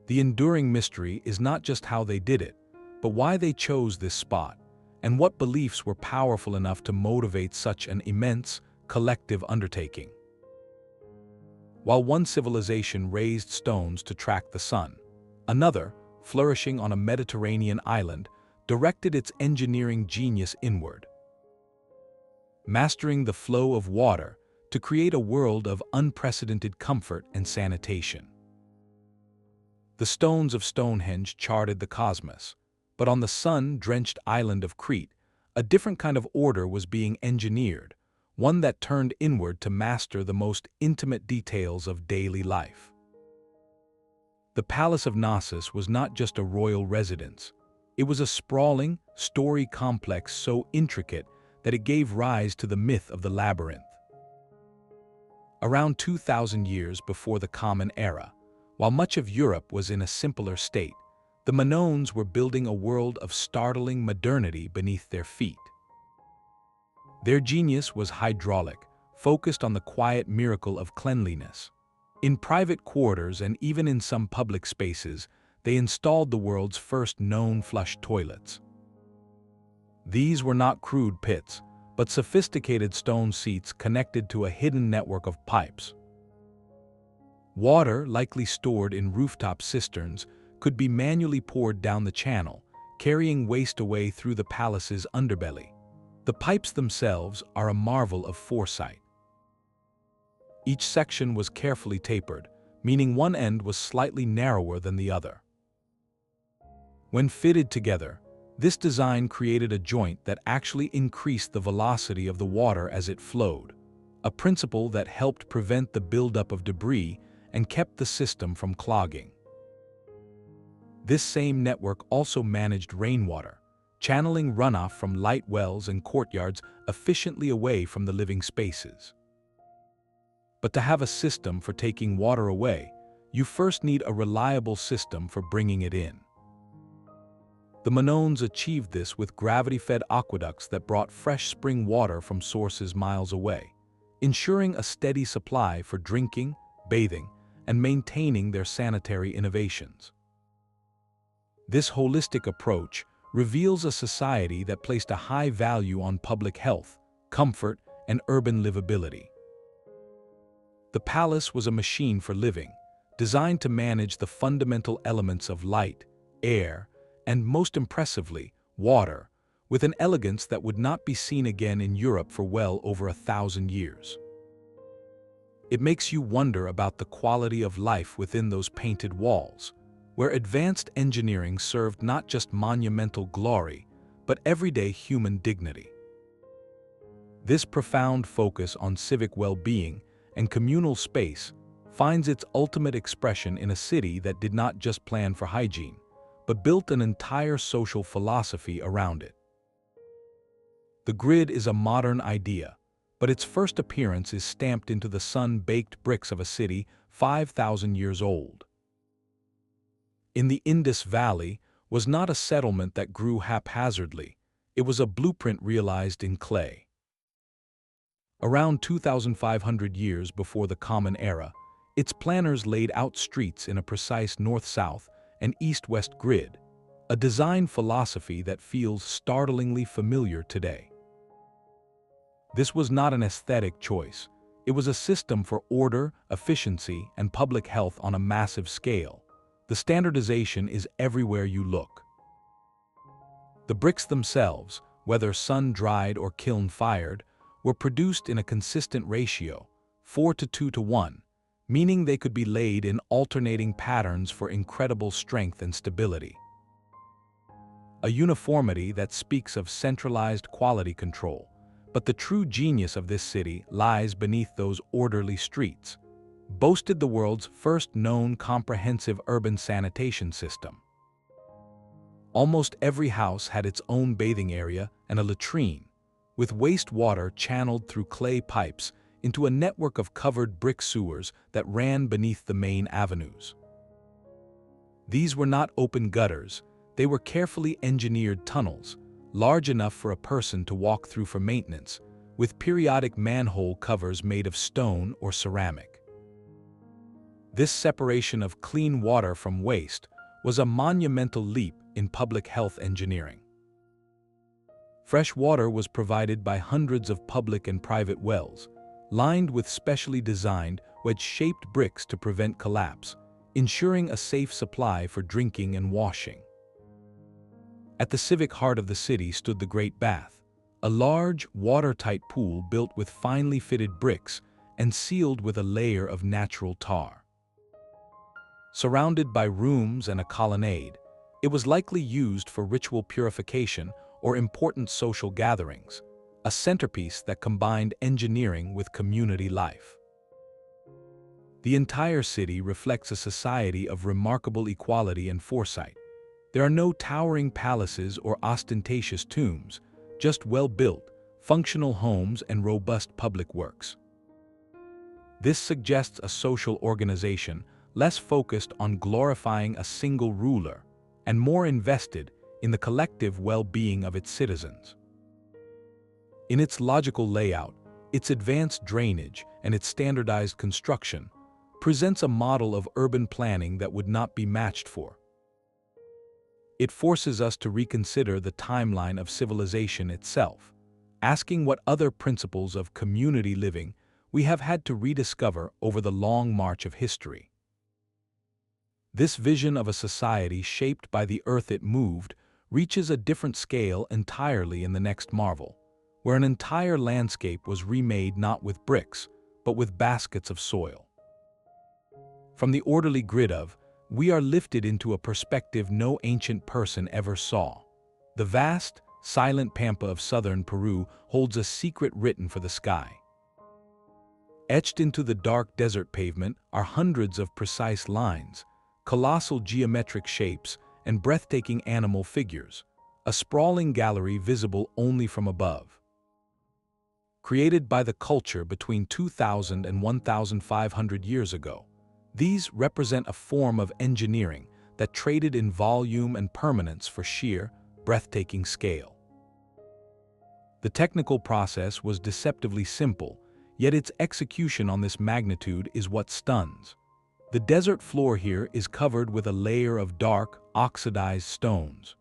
The enduring mystery is not just how they did it, but why they chose this spot, and what beliefs were powerful enough to motivate such an immense, collective undertaking. While one civilization raised stones to track the sun, another, flourishing on a Mediterranean island, directed its engineering genius inward, mastering the flow of water to create a world of unprecedented comfort and sanitation. The stones of Stonehenge charted the cosmos, but on the sun-drenched island of Crete, a different kind of order was being engineered, one that turned inward to master the most intimate details of daily life. The Palace of Knossos was not just a royal residence. It was a sprawling, storied complex so intricate that it gave rise to the myth of the labyrinth. Around 2,000 years before the Common Era, while much of Europe was in a simpler state, the Minoans were building a world of startling modernity beneath their feet. Their genius was hydraulic, focused on the quiet miracle of cleanliness. In private quarters and even in some public spaces, they installed the world's first known flush toilets. These were not crude pits, but sophisticated stone seats connected to a hidden network of pipes. Water, likely stored in rooftop cisterns, could be manually poured down the channel, carrying waste away through the palace's underbelly. The pipes themselves are a marvel of foresight. Each section was carefully tapered, meaning one end was slightly narrower than the other. When fitted together, this design created a joint that actually increased the velocity of the water as it flowed, a principle that helped prevent the buildup of debris and kept the system from clogging. This same network also managed rainwater, channeling runoff from light wells and courtyards efficiently away from the living spaces. But to have a system for taking water away, you first need a reliable system for bringing it in. The Minoans achieved this with gravity-fed aqueducts that brought fresh spring water from sources miles away, ensuring a steady supply for drinking, bathing, and maintaining their sanitary innovations. This holistic approach reveals a society that placed a high value on public health, comfort, and urban livability. The palace was a machine for living, designed to manage the fundamental elements of light, air, and most impressively, water, with an elegance that would not be seen again in Europe for well over 1,000 years. It makes you wonder about the quality of life within those painted walls, where advanced engineering served not just monumental glory, but everyday human dignity. This profound focus on civic well-being and communal space finds its ultimate expression in a city that did not just plan for hygiene, but built an entire social philosophy around it. The grid is a modern idea, but its first appearance is stamped into the sun-baked bricks of a city 5,000 years old. In the Indus Valley was not a settlement that grew haphazardly, it was a blueprint realized in clay. Around 2,500 years before the Common Era, its planners laid out streets in a precise north-south and east-west grid, a design philosophy that feels startlingly familiar today. This was not an aesthetic choice, it was a system for order, efficiency, and public health on a massive scale. The standardization is everywhere you look. The bricks themselves, whether sun-dried or kiln-fired, were produced in a consistent ratio, 4:2:1, meaning they could be laid in alternating patterns for incredible strength and stability. A uniformity that speaks of centralized quality control, but the true genius of this city lies beneath those orderly streets, boasted the world's first known comprehensive urban sanitation system. Almost every house had its own bathing area and a latrine, with wastewater channeled through clay pipes into a network of covered brick sewers that ran beneath the main avenues. These were not open gutters, they were carefully engineered tunnels, large enough for a person to walk through for maintenance, with periodic manhole covers made of stone or ceramic. This separation of clean water from waste was a monumental leap in public health engineering. Fresh water was provided by hundreds of public and private wells, lined with specially designed, wedge-shaped bricks to prevent collapse, ensuring a safe supply for drinking and washing. At the civic heart of the city stood the Great Bath, a large, watertight pool built with finely fitted bricks and sealed with a layer of natural tar. Surrounded by rooms and a colonnade, it was likely used for ritual purification or important social gatherings, a centerpiece that combined engineering with community life. The entire city reflects a society of remarkable equality and foresight. There are no towering palaces or ostentatious tombs, just well-built, functional homes and robust public works. This suggests a social organization less focused on glorifying a single ruler and more invested in the collective well-being of its citizens. In its logical layout, its advanced drainage, and its standardized construction presents a model of urban planning that would not be matched for. It forces us to reconsider the timeline of civilization itself, asking what other principles of community living we have had to rediscover over the long march of history. This vision of a society shaped by the earth it moved reaches a different scale entirely in the next marvel, where an entire landscape was remade not with bricks, but with baskets of soil. From the orderly grid of, we are lifted into a perspective no ancient person ever saw. The vast, silent pampa of southern Peru holds a secret written for the sky. Etched into the dark desert pavement are hundreds of precise lines, colossal geometric shapes, and breathtaking animal figures, a sprawling gallery visible only from above. Created by the culture between 2,000 and 1,500 years ago, these represent a form of engineering that traded in volume and permanence for sheer, breathtaking scale. The technical process was deceptively simple, yet its execution on this magnitude is what stuns. The desert floor here is covered with a layer of dark, oxidized stones.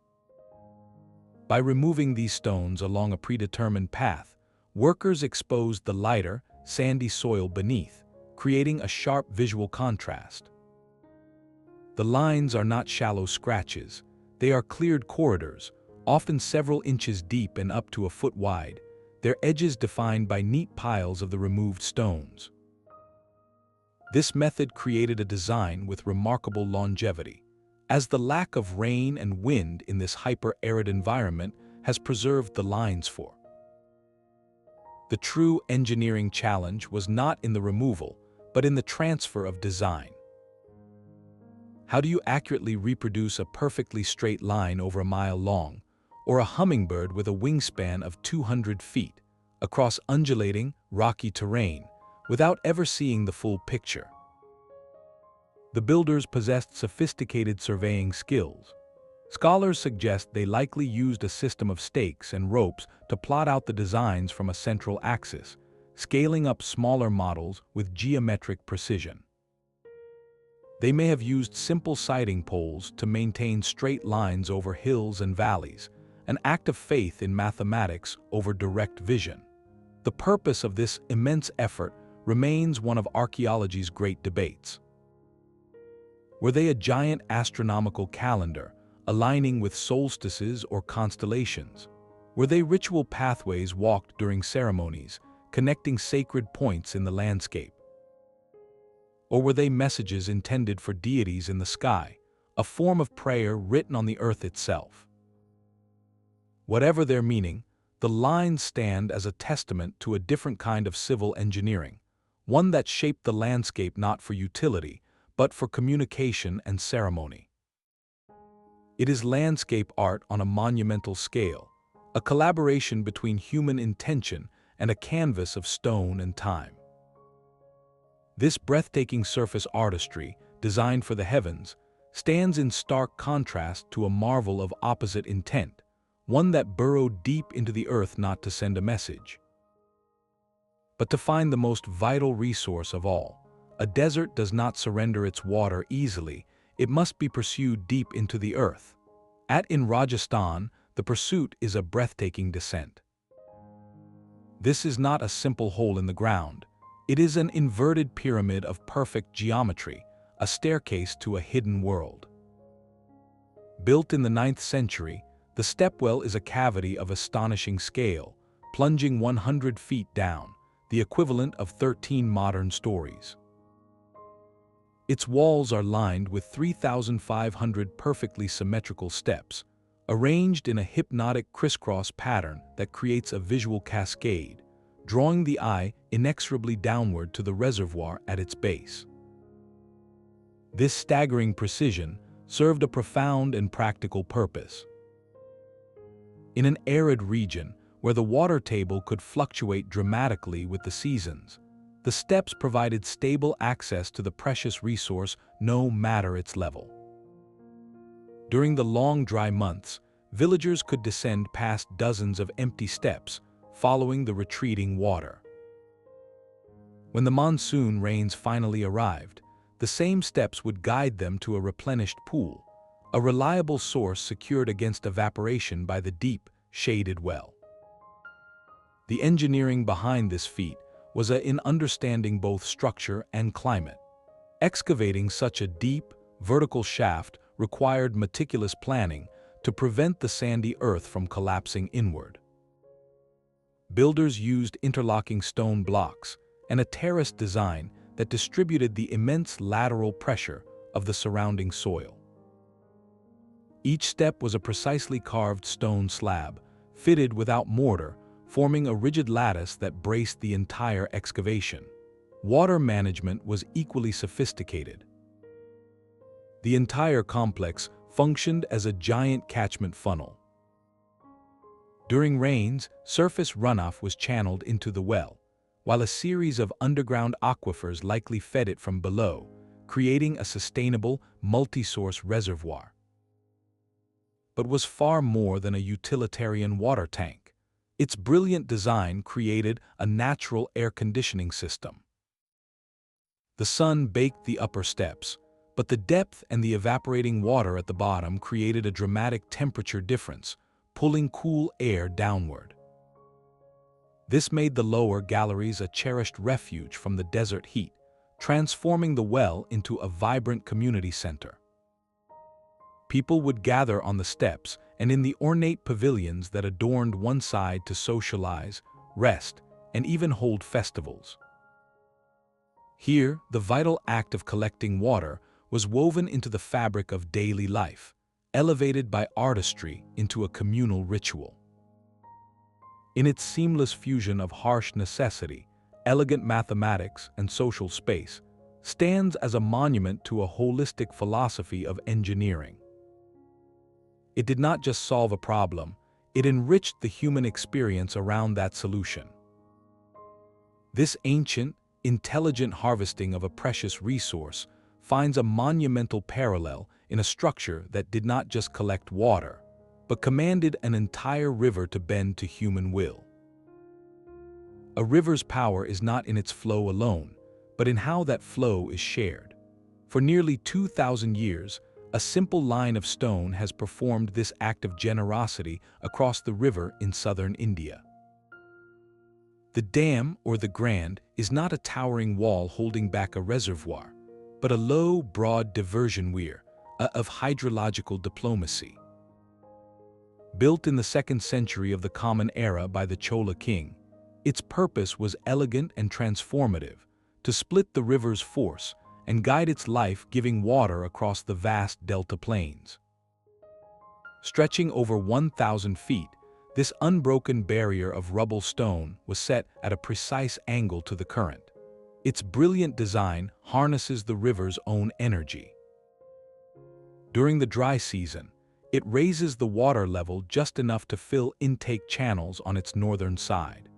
By removing these stones along a predetermined path, workers exposed the lighter, sandy soil beneath, creating a sharp visual contrast. The lines are not shallow scratches. They are cleared corridors, often several inches deep and up to a foot wide, their edges defined by neat piles of the removed stones. This method created a design with remarkable longevity, as the lack of rain and wind in this hyper-arid environment has preserved the lines for. The true engineering challenge was not in the removal, but in the transfer of design. How do you accurately reproduce a perfectly straight line over a mile long, or a hummingbird with a wingspan of 200 feet, across undulating, rocky terrain, without ever seeing the full picture? The builders possessed sophisticated surveying skills. Scholars suggest they likely used a system of stakes and ropes to plot out the designs from a central axis, scaling up smaller models with geometric precision. They may have used simple sighting poles to maintain straight lines over hills and valleys, an act of faith in mathematics over direct vision. The purpose of this immense effort remains one of archaeology's great debates. Were they a giant astronomical calendar, aligning with solstices or constellations? Were they ritual pathways walked during ceremonies, connecting sacred points in the landscape? Or were they messages intended for deities in the sky, a form of prayer written on the earth itself? Whatever their meaning, the lines stand as a testament to a different kind of civil engineering, one that shaped the landscape not for utility, but for communication and ceremony. It is landscape art on a monumental scale, a collaboration between human intention and a canvas of stone and time. This breathtaking surface artistry, designed for the heavens, stands in stark contrast to a marvel of opposite intent, one that burrowed deep into the earth not to send a message, but to find the most vital resource of all. A desert does not surrender its water easily, it must be pursued deep into the earth. In Rajasthan, the pursuit is a breathtaking descent. This is not a simple hole in the ground. It is an inverted pyramid of perfect geometry, a staircase to a hidden world. Built in the 9th century, the Stepwell is a cavity of astonishing scale, plunging 100 feet down, the equivalent of 13 modern stories. Its walls are lined with 3,500 perfectly symmetrical steps, arranged in a hypnotic crisscross pattern that creates a visual cascade, drawing the eye inexorably downward to the reservoir at its base. This staggering precision served a profound and practical purpose. In an arid region where the water table could fluctuate dramatically with the seasons, the steps provided stable access to the precious resource no matter its level. During the long dry months, villagers could descend past dozens of empty steps, following the retreating water. When the monsoon rains finally arrived, the same steps would guide them to a replenished pool, a reliable source secured against evaporation by the deep, shaded well. The engineering behind this feat was in understanding both structure and climate. Excavating such a deep, vertical shaft required meticulous planning to prevent the sandy earth from collapsing inward. Builders used interlocking stone blocks and a terraced design that distributed the immense lateral pressure of the surrounding soil. Each step was a precisely carved stone slab, fitted without mortar, forming a rigid lattice that braced the entire excavation. Water management was equally sophisticated. The entire complex functioned as a giant catchment funnel. During rains, surface runoff was channeled into the well, while a series of underground aquifers likely fed it from below, creating a sustainable, multi-source reservoir. But was far more than a utilitarian water tank. Its brilliant design created a natural air conditioning system. The sun baked the upper steps, but the depth and the evaporating water at the bottom created a dramatic temperature difference, pulling cool air downward. This made the lower galleries a cherished refuge from the desert heat, transforming the well into a vibrant community center. People would gather on the steps and in the ornate pavilions that adorned one side to socialize, rest, and even hold festivals. Here, the vital act of collecting water was woven into the fabric of daily life, elevated by artistry into a communal ritual. In its seamless fusion of harsh necessity, elegant mathematics, and social space, stands as a monument to a holistic philosophy of engineering. It did not just solve a problem, it enriched the human experience around that solution. This ancient, intelligent harvesting of a precious resource finds a monumental parallel in a structure that did not just collect water, but commanded an entire river to bend to human will. A river's power is not in its flow alone, but in how that flow is shared. For nearly 2,000 years, a simple line of stone has performed this act of generosity across the river in southern India. The dam, or the Grand, is not a towering wall holding back a reservoir, but a low, broad diversion weir of hydrological diplomacy. Built in the 2nd century of the Common Era by the Chola king, its purpose was elegant and transformative, to split the river's force and guide its life-giving water across the vast delta plains. Stretching over 1,000 feet, this unbroken barrier of rubble stone was set at a precise angle to the current. Its brilliant design harnesses the river's own energy. During the dry season, it raises the water level just enough to fill intake channels on its northern side.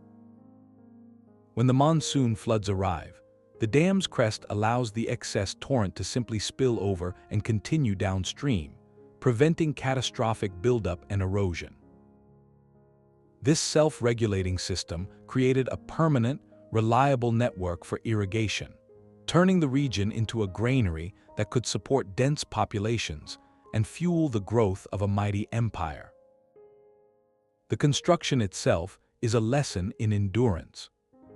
When the monsoon floods arrive, the dam's crest allows the excess torrent to simply spill over and continue downstream, preventing catastrophic buildup and erosion. This self-regulating system created a permanent, reliable network for irrigation, turning the region into a granary that could support dense populations and fuel the growth of a mighty empire. The construction itself is a lesson in endurance.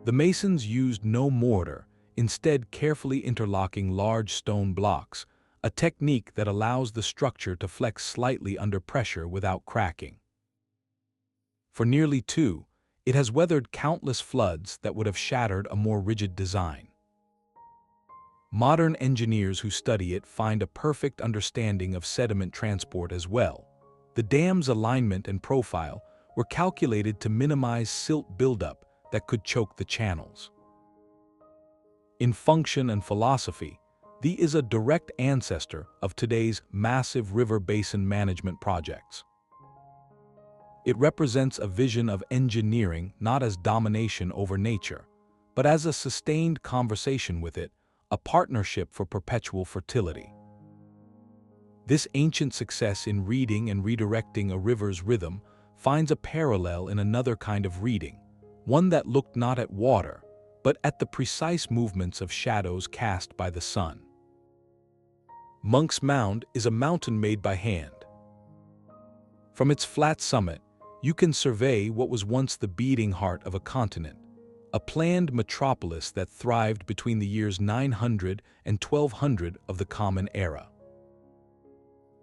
The masons used no mortar, instead carefully interlocking large stone blocks, a technique that allows the structure to flex slightly under pressure without cracking. For nearly it has weathered countless floods that would have shattered a more rigid design. Modern engineers who study it find a perfect understanding of sediment transport as well. The dam's alignment and profile were calculated to minimize silt buildup that could choke the channels. In function and philosophy, the is a direct ancestor of today's massive river basin management projects. It represents a vision of engineering not as domination over nature, but as a sustained conversation with it, a partnership for perpetual fertility. This ancient success in reading and redirecting a river's rhythm finds a parallel in another kind of reading, one that looked not at water, but at the precise movements of shadows cast by the sun. Monk's Mound is a mountain made by hand. From its flat summit, you can survey what was once the beating heart of a continent, a planned metropolis that thrived between the years 900 and 1200 of the Common Era.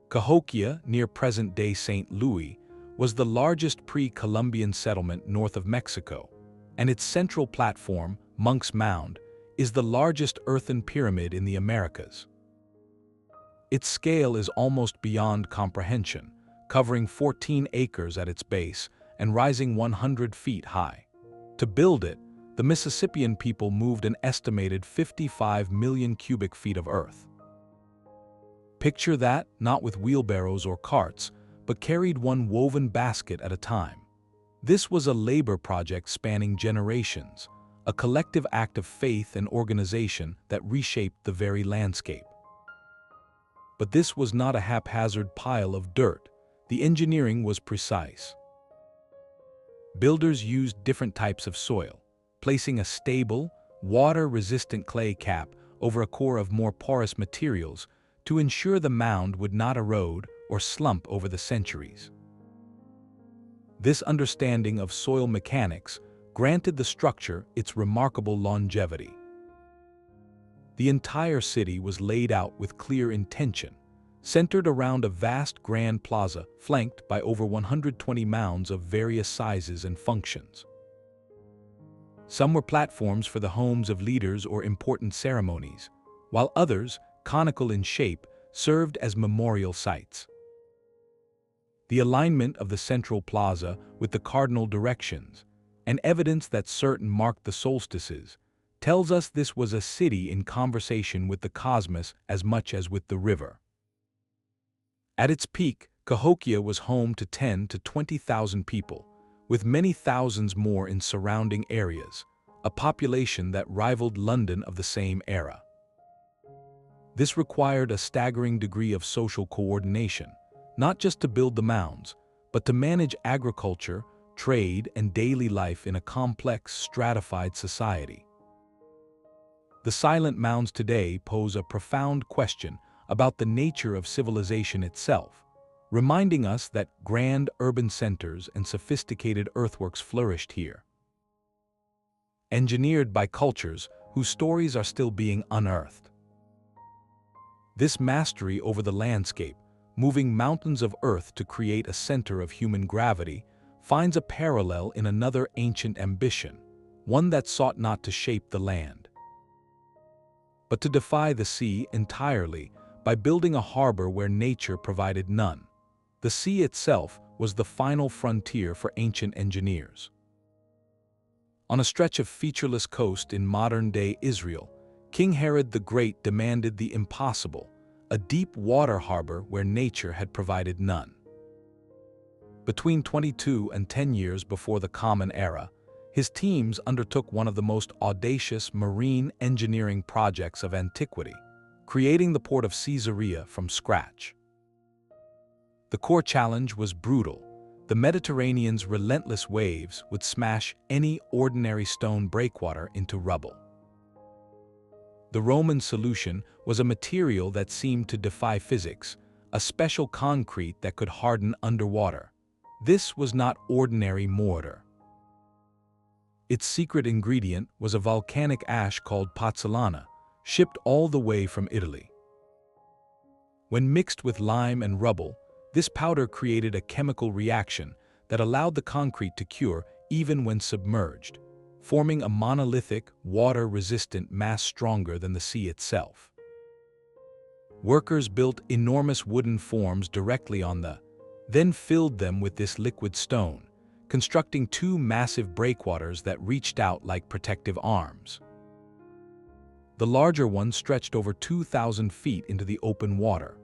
Cahokia, near present-day St. Louis, was the largest pre-Columbian settlement north of Mexico, and its central platform, Monk's Mound, is the largest earthen pyramid in the Americas. Its scale is almost beyond comprehension, covering 14 acres at its base and rising 100 feet high. To build it, the Mississippian people moved an estimated 55 million cubic feet of earth. Picture that, not with wheelbarrows or carts, but carried one woven basket at a time. This was a labor project spanning generations, a collective act of faith and organization that reshaped the very landscape. But this was not a haphazard pile of dirt. The engineering was precise. Builders used different types of soil, placing a stable, water-resistant clay cap over a core of more porous materials to ensure the mound would not erode or slump over the centuries. This understanding of soil mechanics granted the structure its remarkable longevity. The entire city was laid out with clear intention, centered around a vast grand plaza flanked by over 120 mounds of various sizes and functions. Some were platforms for the homes of leaders or important ceremonies, while others, conical in shape, served as memorial sites. The alignment of the central plaza with the cardinal directions, and evidence that certain marked the solstices, tells us this was a city in conversation with the cosmos as much as with the river. At its peak, Cahokia was home to 10 to 20,000 people, with many thousands more in surrounding areas, a population that rivaled London of the same era. This required a staggering degree of social coordination, not just to build the mounds, but to manage agriculture, trade, and daily life in a complex, stratified society. The silent mounds today pose a profound question about the nature of civilization itself, reminding us that grand urban centers and sophisticated earthworks flourished here, engineered by cultures whose stories are still being unearthed. This mastery over the landscape, moving mountains of earth to create a center of human gravity, finds a parallel in another ancient ambition, one that sought not to shape the land, but to defy the sea entirely by building a harbor where nature provided none. The sea itself was the final frontier for ancient engineers. On a stretch of featureless coast in modern-day Israel, King Herod the Great demanded the impossible, a deep water harbor where nature had provided none. Between 22 and 10 years before the Common Era, his teams undertook one of the most audacious marine engineering projects of antiquity, creating the port of Caesarea from scratch. The core challenge was brutal. The Mediterranean's relentless waves would smash any ordinary stone breakwater into rubble. The Roman solution was a material that seemed to defy physics, a special concrete that could harden underwater. This was not ordinary mortar. Its secret ingredient was a volcanic ash called pozzolana, shipped all the way from Italy. When mixed with lime and rubble, this powder created a chemical reaction that allowed the concrete to cure even when submerged, forming a monolithic, water-resistant mass stronger than the sea itself. Workers built enormous wooden forms directly on then filled them with this liquid stone, constructing two massive breakwaters that reached out like protective arms. The larger one stretched over 2,000 feet into the open water.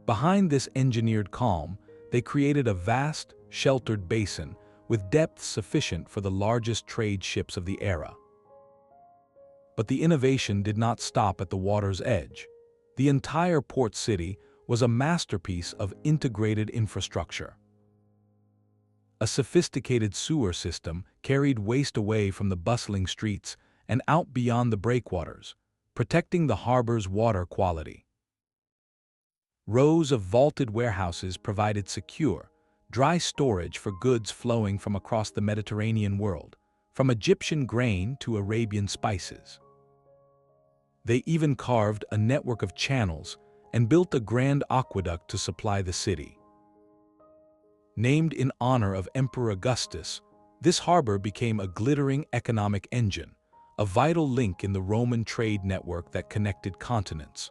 Behind this engineered calm, they created a vast, sheltered basin with depth sufficient for the largest trade ships of the era. But the innovation did not stop at the water's edge. The entire port city was a masterpiece of integrated infrastructure. A sophisticated sewer system carried waste away from the bustling streets and out beyond the breakwaters, protecting the harbor's water quality. Rows of vaulted warehouses provided secure, dry storage for goods flowing from across the Mediterranean world, from Egyptian grain to Arabian spices. They even carved a network of channels and built a grand aqueduct to supply the city. Named in honor of Emperor Augustus, this harbor became a glittering economic engine, a vital link in the Roman trade network that connected continents.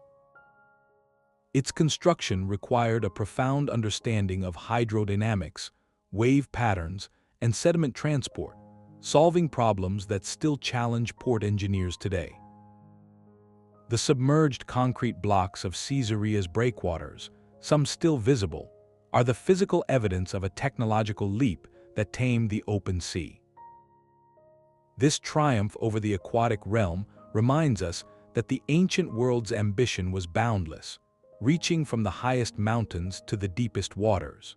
Its construction required a profound understanding of hydrodynamics, wave patterns, and sediment transport, solving problems that still challenge port engineers today. The submerged concrete blocks of Caesarea's breakwaters, some still visible, are the physical evidence of a technological leap that tamed the open sea. This triumph over the aquatic realm reminds us that the ancient world's ambition was boundless, reaching from the highest mountains to the deepest waters.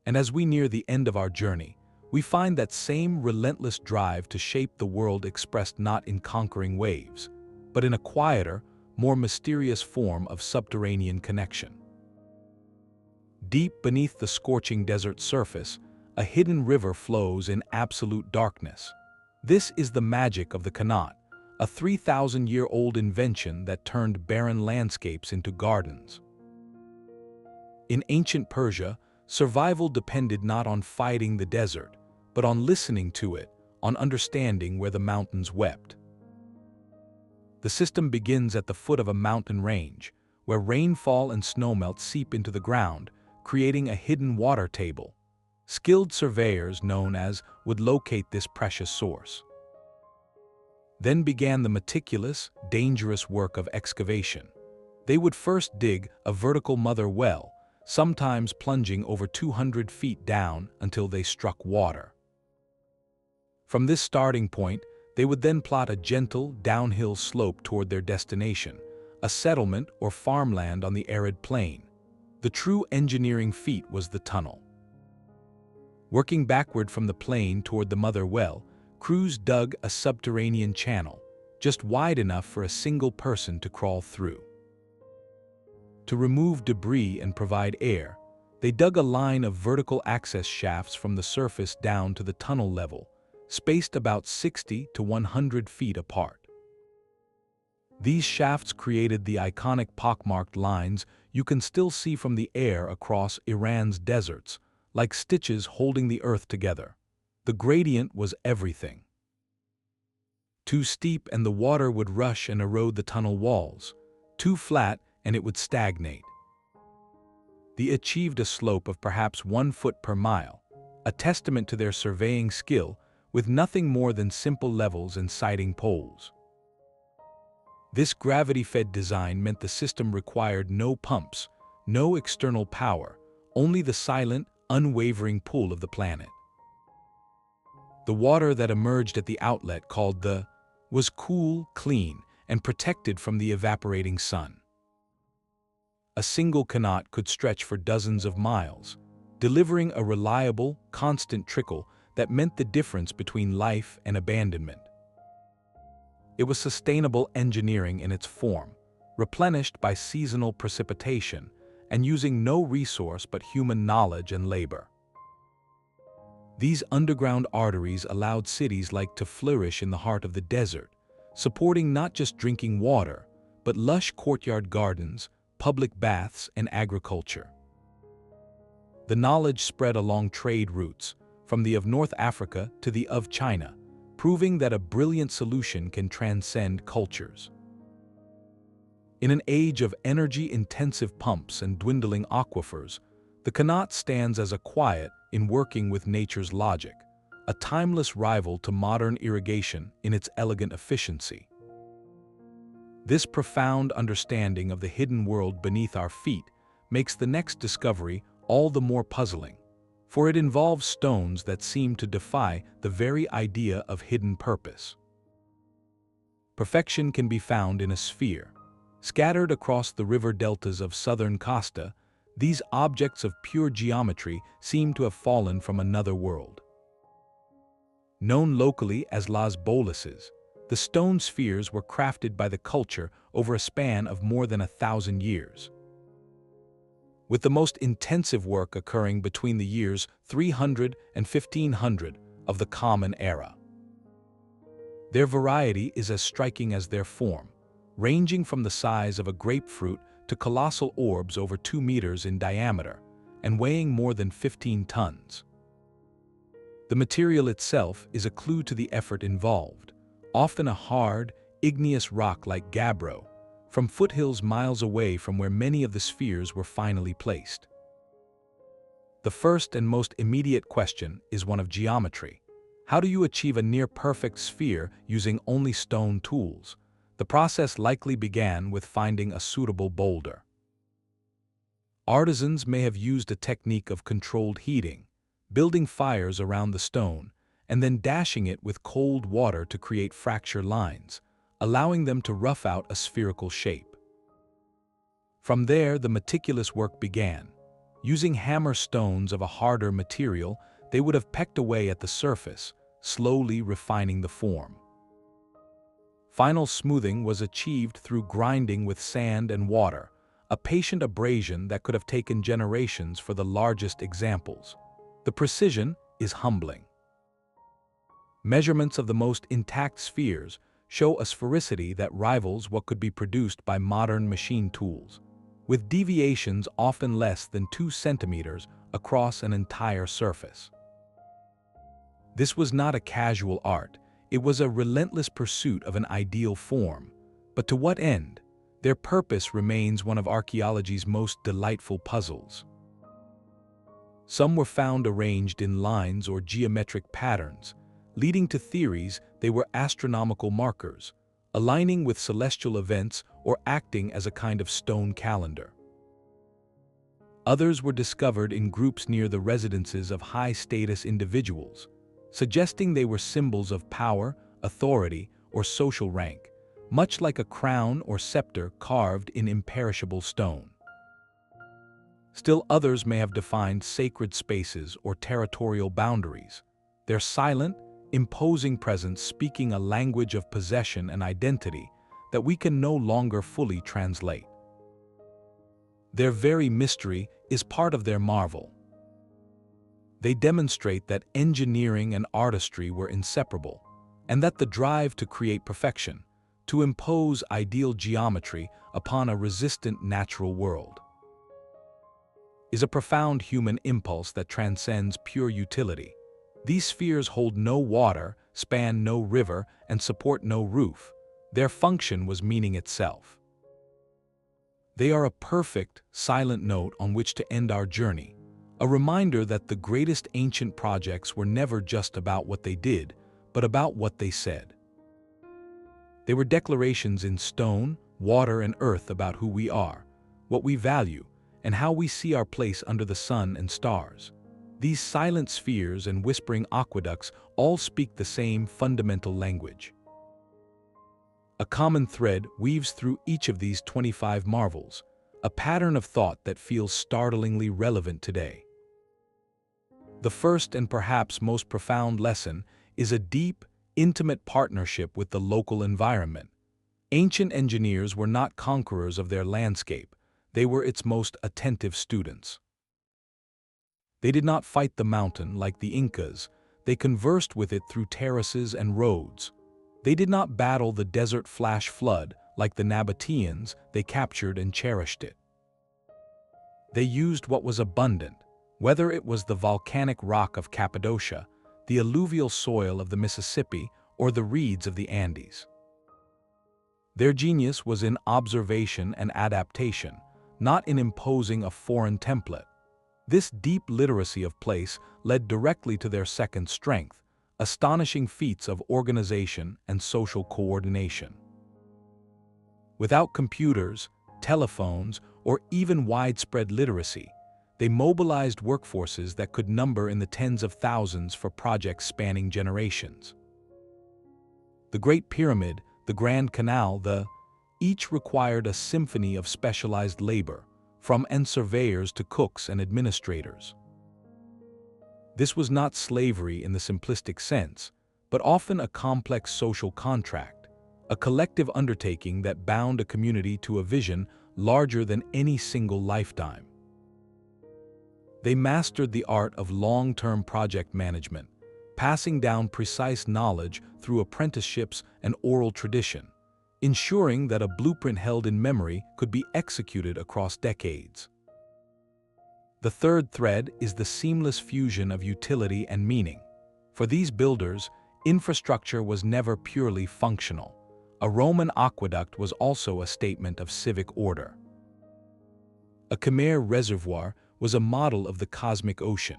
And as we near the end of our journey, we find that same relentless drive to shape the world expressed not in conquering waves, but in a quieter, more mysterious form of subterranean connection. Deep beneath the scorching desert surface, a hidden river flows in absolute darkness. This is the magic of the Qanat, a 3,000-year-old invention that turned barren landscapes into gardens. In ancient Persia, survival depended not on fighting the desert, but on listening to it, on understanding where the mountains wept. The system begins at the foot of a mountain range, where rainfall and snowmelt seep into the ground, creating a hidden water table. Skilled surveyors, known as, would locate this precious source. Then began the meticulous, dangerous work of excavation. They would first dig a vertical mother well, sometimes plunging over 200 feet down until they struck water. From this starting point, they would then plot a gentle, downhill slope toward their destination, a settlement or farmland on the arid plain. The true engineering feat was the tunnel. Working backward from the plain toward the mother well, crews dug a subterranean channel, just wide enough for a single person to crawl through. To remove debris and provide air, they dug a line of vertical access shafts from the surface down to the tunnel level, spaced about 60 to 100 feet apart. These shafts created the iconic pockmarked lines you can still see from the air across Iran's deserts, like stitches holding the earth together. The gradient was everything. Too steep and the water would rush and erode the tunnel walls. Too flat and it would stagnate. They achieved a slope of perhaps 1 foot per mile, a testament to their surveying skill, with nothing more than simple levels and sighting poles. This gravity-fed design meant the system required no pumps, no external power, only the silent, unwavering pull of the planet. The water that emerged at the outlet, called the was cool, clean, and protected from the evaporating sun. A single Qanat could stretch for dozens of miles, delivering a reliable, constant trickle that meant the difference between life and abandonment. It was sustainable engineering in its form, replenished by seasonal precipitation, and using no resource but human knowledge and labor. These underground arteries allowed cities like to flourish in the heart of the desert, supporting not just drinking water, but lush courtyard gardens, public baths, and agriculture. The knowledge spread along trade routes, from the of North Africa to the of China, proving that a brilliant solution can transcend cultures. In an age of energy-intensive pumps and dwindling aquifers, the Qanat stands as a quiet in working with nature's logic, a timeless rival to modern irrigation in its elegant efficiency. This profound understanding of the hidden world beneath our feet makes the next discovery all the more puzzling, for it involves stones that seem to defy the very idea of hidden purpose. Perfection can be found in a sphere. Scattered across the river deltas of southern Costa, these objects of pure geometry seem to have fallen from another world. Known locally as Las Boluses, the stone spheres were crafted by the culture over a span of more than 1,000 years, with the most intensive work occurring between the years 300 and 1500 of the Common Era. Their variety is as striking as their form, ranging from the size of a grapefruit to colossal orbs over 2 meters in diameter and weighing more than 15 tons. The material itself is a clue to the effort involved, often a hard, igneous rock like gabbro, from foothills miles away from where many of the spheres were finally placed. The first and most immediate question is one of geometry. How do you achieve a near-perfect sphere using only stone tools? The process likely began with finding a suitable boulder. Artisans may have used a technique of controlled heating, building fires around the stone, and then dashing it with cold water to create fracture lines, allowing them to rough out a spherical shape. From there, the meticulous work began. Using hammer stones of a harder material, they would have pecked away at the surface, slowly refining the form. Final smoothing was achieved through grinding with sand and water, a patient abrasion that could have taken generations for the largest examples. The precision, is humbling. Measurements of the most intact spheres show a sphericity that rivals what could be produced by modern machine tools, with deviations often less than 2 centimeters across an entire surface. This was not a casual art, it was a relentless pursuit of an ideal form. But to what end? Their purpose remains one of archaeology's most delightful puzzles. Some were found arranged in lines or geometric patterns, leading to theories they were astronomical markers, aligning with celestial events or acting as a kind of stone calendar. Others were discovered in groups near the residences of high-status individuals, suggesting they were symbols of power, authority, or social rank, much like a crown or scepter carved in imperishable stone. Still others may have defined sacred spaces or territorial boundaries, their silent, imposing presence speaking a language of possession and identity that we can no longer fully translate. Their very mystery is part of their marvel. They demonstrate that engineering and artistry were inseparable, and that the drive to create perfection, to impose ideal geometry upon a resistant natural world, is a profound human impulse that transcends pure utility. These spheres hold no water, span no river, and support no roof. Their function was meaning itself. They are a perfect, silent note on which to end our journey, a reminder that the greatest ancient projects were never just about what they did, but about what they said. They were declarations in stone, water, and earth about who we are, what we value, and how we see our place under the sun and stars. These silent spheres and whispering aqueducts all speak the same fundamental language. A common thread weaves through each of these 25 marvels, a pattern of thought that feels startlingly relevant today. The first and perhaps most profound lesson is a deep, intimate partnership with the local environment. Ancient engineers were not conquerors of their landscape, they were its most attentive students. They did not fight the mountain like the Incas, they conversed with it through terraces and roads. They did not battle the desert flash flood like the Nabateans, they captured and cherished it. They used what was abundant, whether it was the volcanic rock of Cappadocia, the alluvial soil of the Mississippi, or the reeds of the Andes. Their genius was in observation and adaptation, not in imposing a foreign template. This deep literacy of place led directly to their second strength, astonishing feats of organization and social coordination. Without computers, telephones, or even widespread literacy, they mobilized workforces that could number in the tens of thousands for projects spanning generations. The Great Pyramid, the Grand Canal, each required a symphony of specialized labor, from surveyors to cooks and administrators. This was not slavery in the simplistic sense, but often a complex social contract, a collective undertaking that bound a community to a vision larger than any single lifetime. They mastered the art of long-term project management, passing down precise knowledge through apprenticeships and oral tradition, ensuring that a blueprint held in memory could be executed across decades. The third thread is the seamless fusion of utility and meaning. For these builders, infrastructure was never purely functional. A Roman aqueduct was also a statement of civic order. A Khmer reservoir was a model of the cosmic ocean.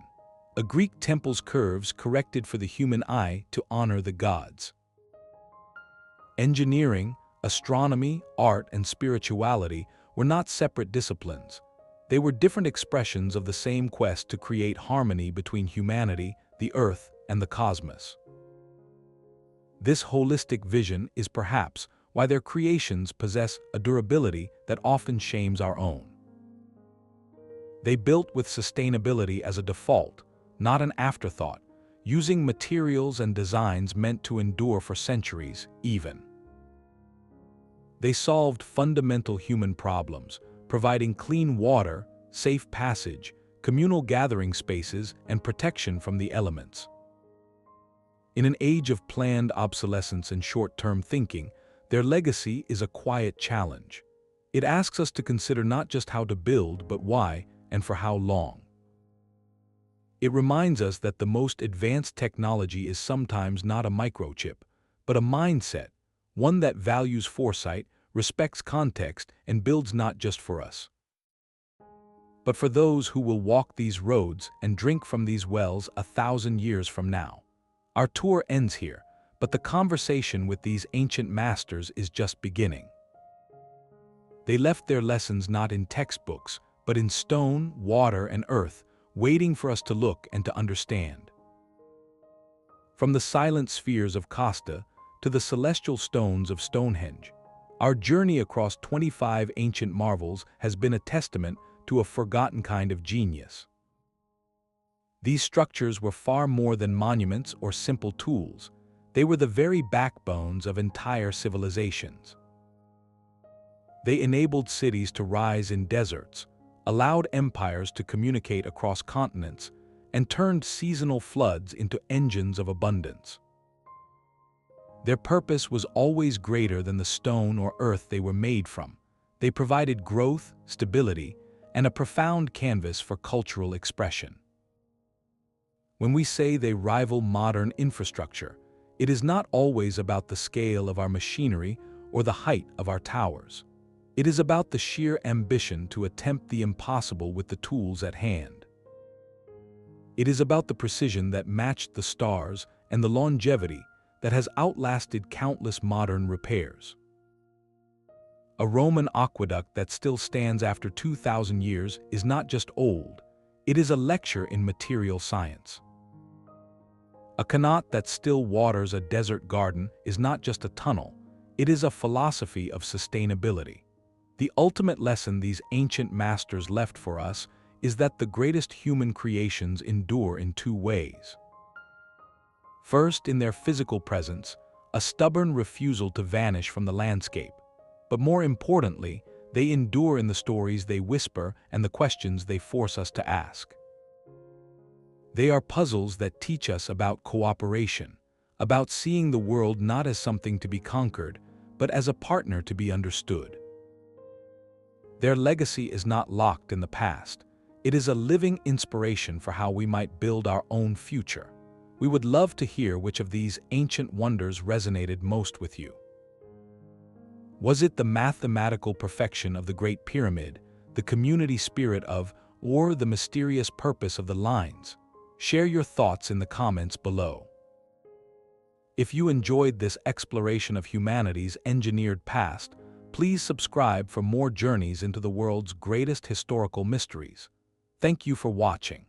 A Greek temple's curves corrected for the human eye to honor the gods. Engineering, astronomy, art, and spirituality were not separate disciplines. They were different expressions of the same quest to create harmony between humanity, the earth, and the cosmos. This holistic vision is perhaps why their creations possess a durability that often shames our own. They built with sustainability as a default, not an afterthought, using materials and designs meant to endure for centuries, even. They solved fundamental human problems, providing clean water, safe passage, communal gathering spaces, and protection from the elements. In an age of planned obsolescence and short-term thinking, their legacy is a quiet challenge. It asks us to consider not just how to build, but why and for how long. It reminds us that the most advanced technology is sometimes not a microchip, but a mindset, one that values foresight, respects context, and builds not just for us, but for those who will walk these roads and drink from these wells 1,000 years from now. Our tour ends here, but the conversation with these ancient masters is just beginning. They left their lessons not in textbooks, but in stone, water, and earth, waiting for us to look and to understand. From the silent spheres of Costa to the celestial stones of Stonehenge, our journey across 25 ancient marvels has been a testament to a forgotten kind of genius. These structures were far more than monuments or simple tools. They were the very backbones of entire civilizations. They enabled cities to rise in deserts, allowed empires to communicate across continents, and turned seasonal floods into engines of abundance. Their purpose was always greater than the stone or earth they were made from. They provided growth, stability, and a profound canvas for cultural expression. When we say they rival modern infrastructure, it is not always about the scale of our machinery or the height of our towers. It is about the sheer ambition to attempt the impossible with the tools at hand. It is about the precision that matched the stars and the longevity that has outlasted countless modern repairs. A Roman aqueduct that still stands after 2,000 years is not just old, it is a lecture in material science. A Qanat that still waters a desert garden is not just a tunnel, it is a philosophy of sustainability. The ultimate lesson these ancient masters left for us is that the greatest human creations endure in two ways. First, in their physical presence, a stubborn refusal to vanish from the landscape. But more importantly, they endure in the stories they whisper and the questions they force us to ask. They are puzzles that teach us about cooperation, about seeing the world not as something to be conquered, but as a partner to be understood. Their legacy is not locked in the past. It is a living inspiration for how we might build our own future. We would love to hear which of these ancient wonders resonated most with you. Was it the mathematical perfection of the Great Pyramid, the community spirit of, or the mysterious purpose of the lines? Share your thoughts in the comments below. If you enjoyed this exploration of humanity's engineered past, please subscribe for more journeys into the world's greatest historical mysteries. Thank you for watching.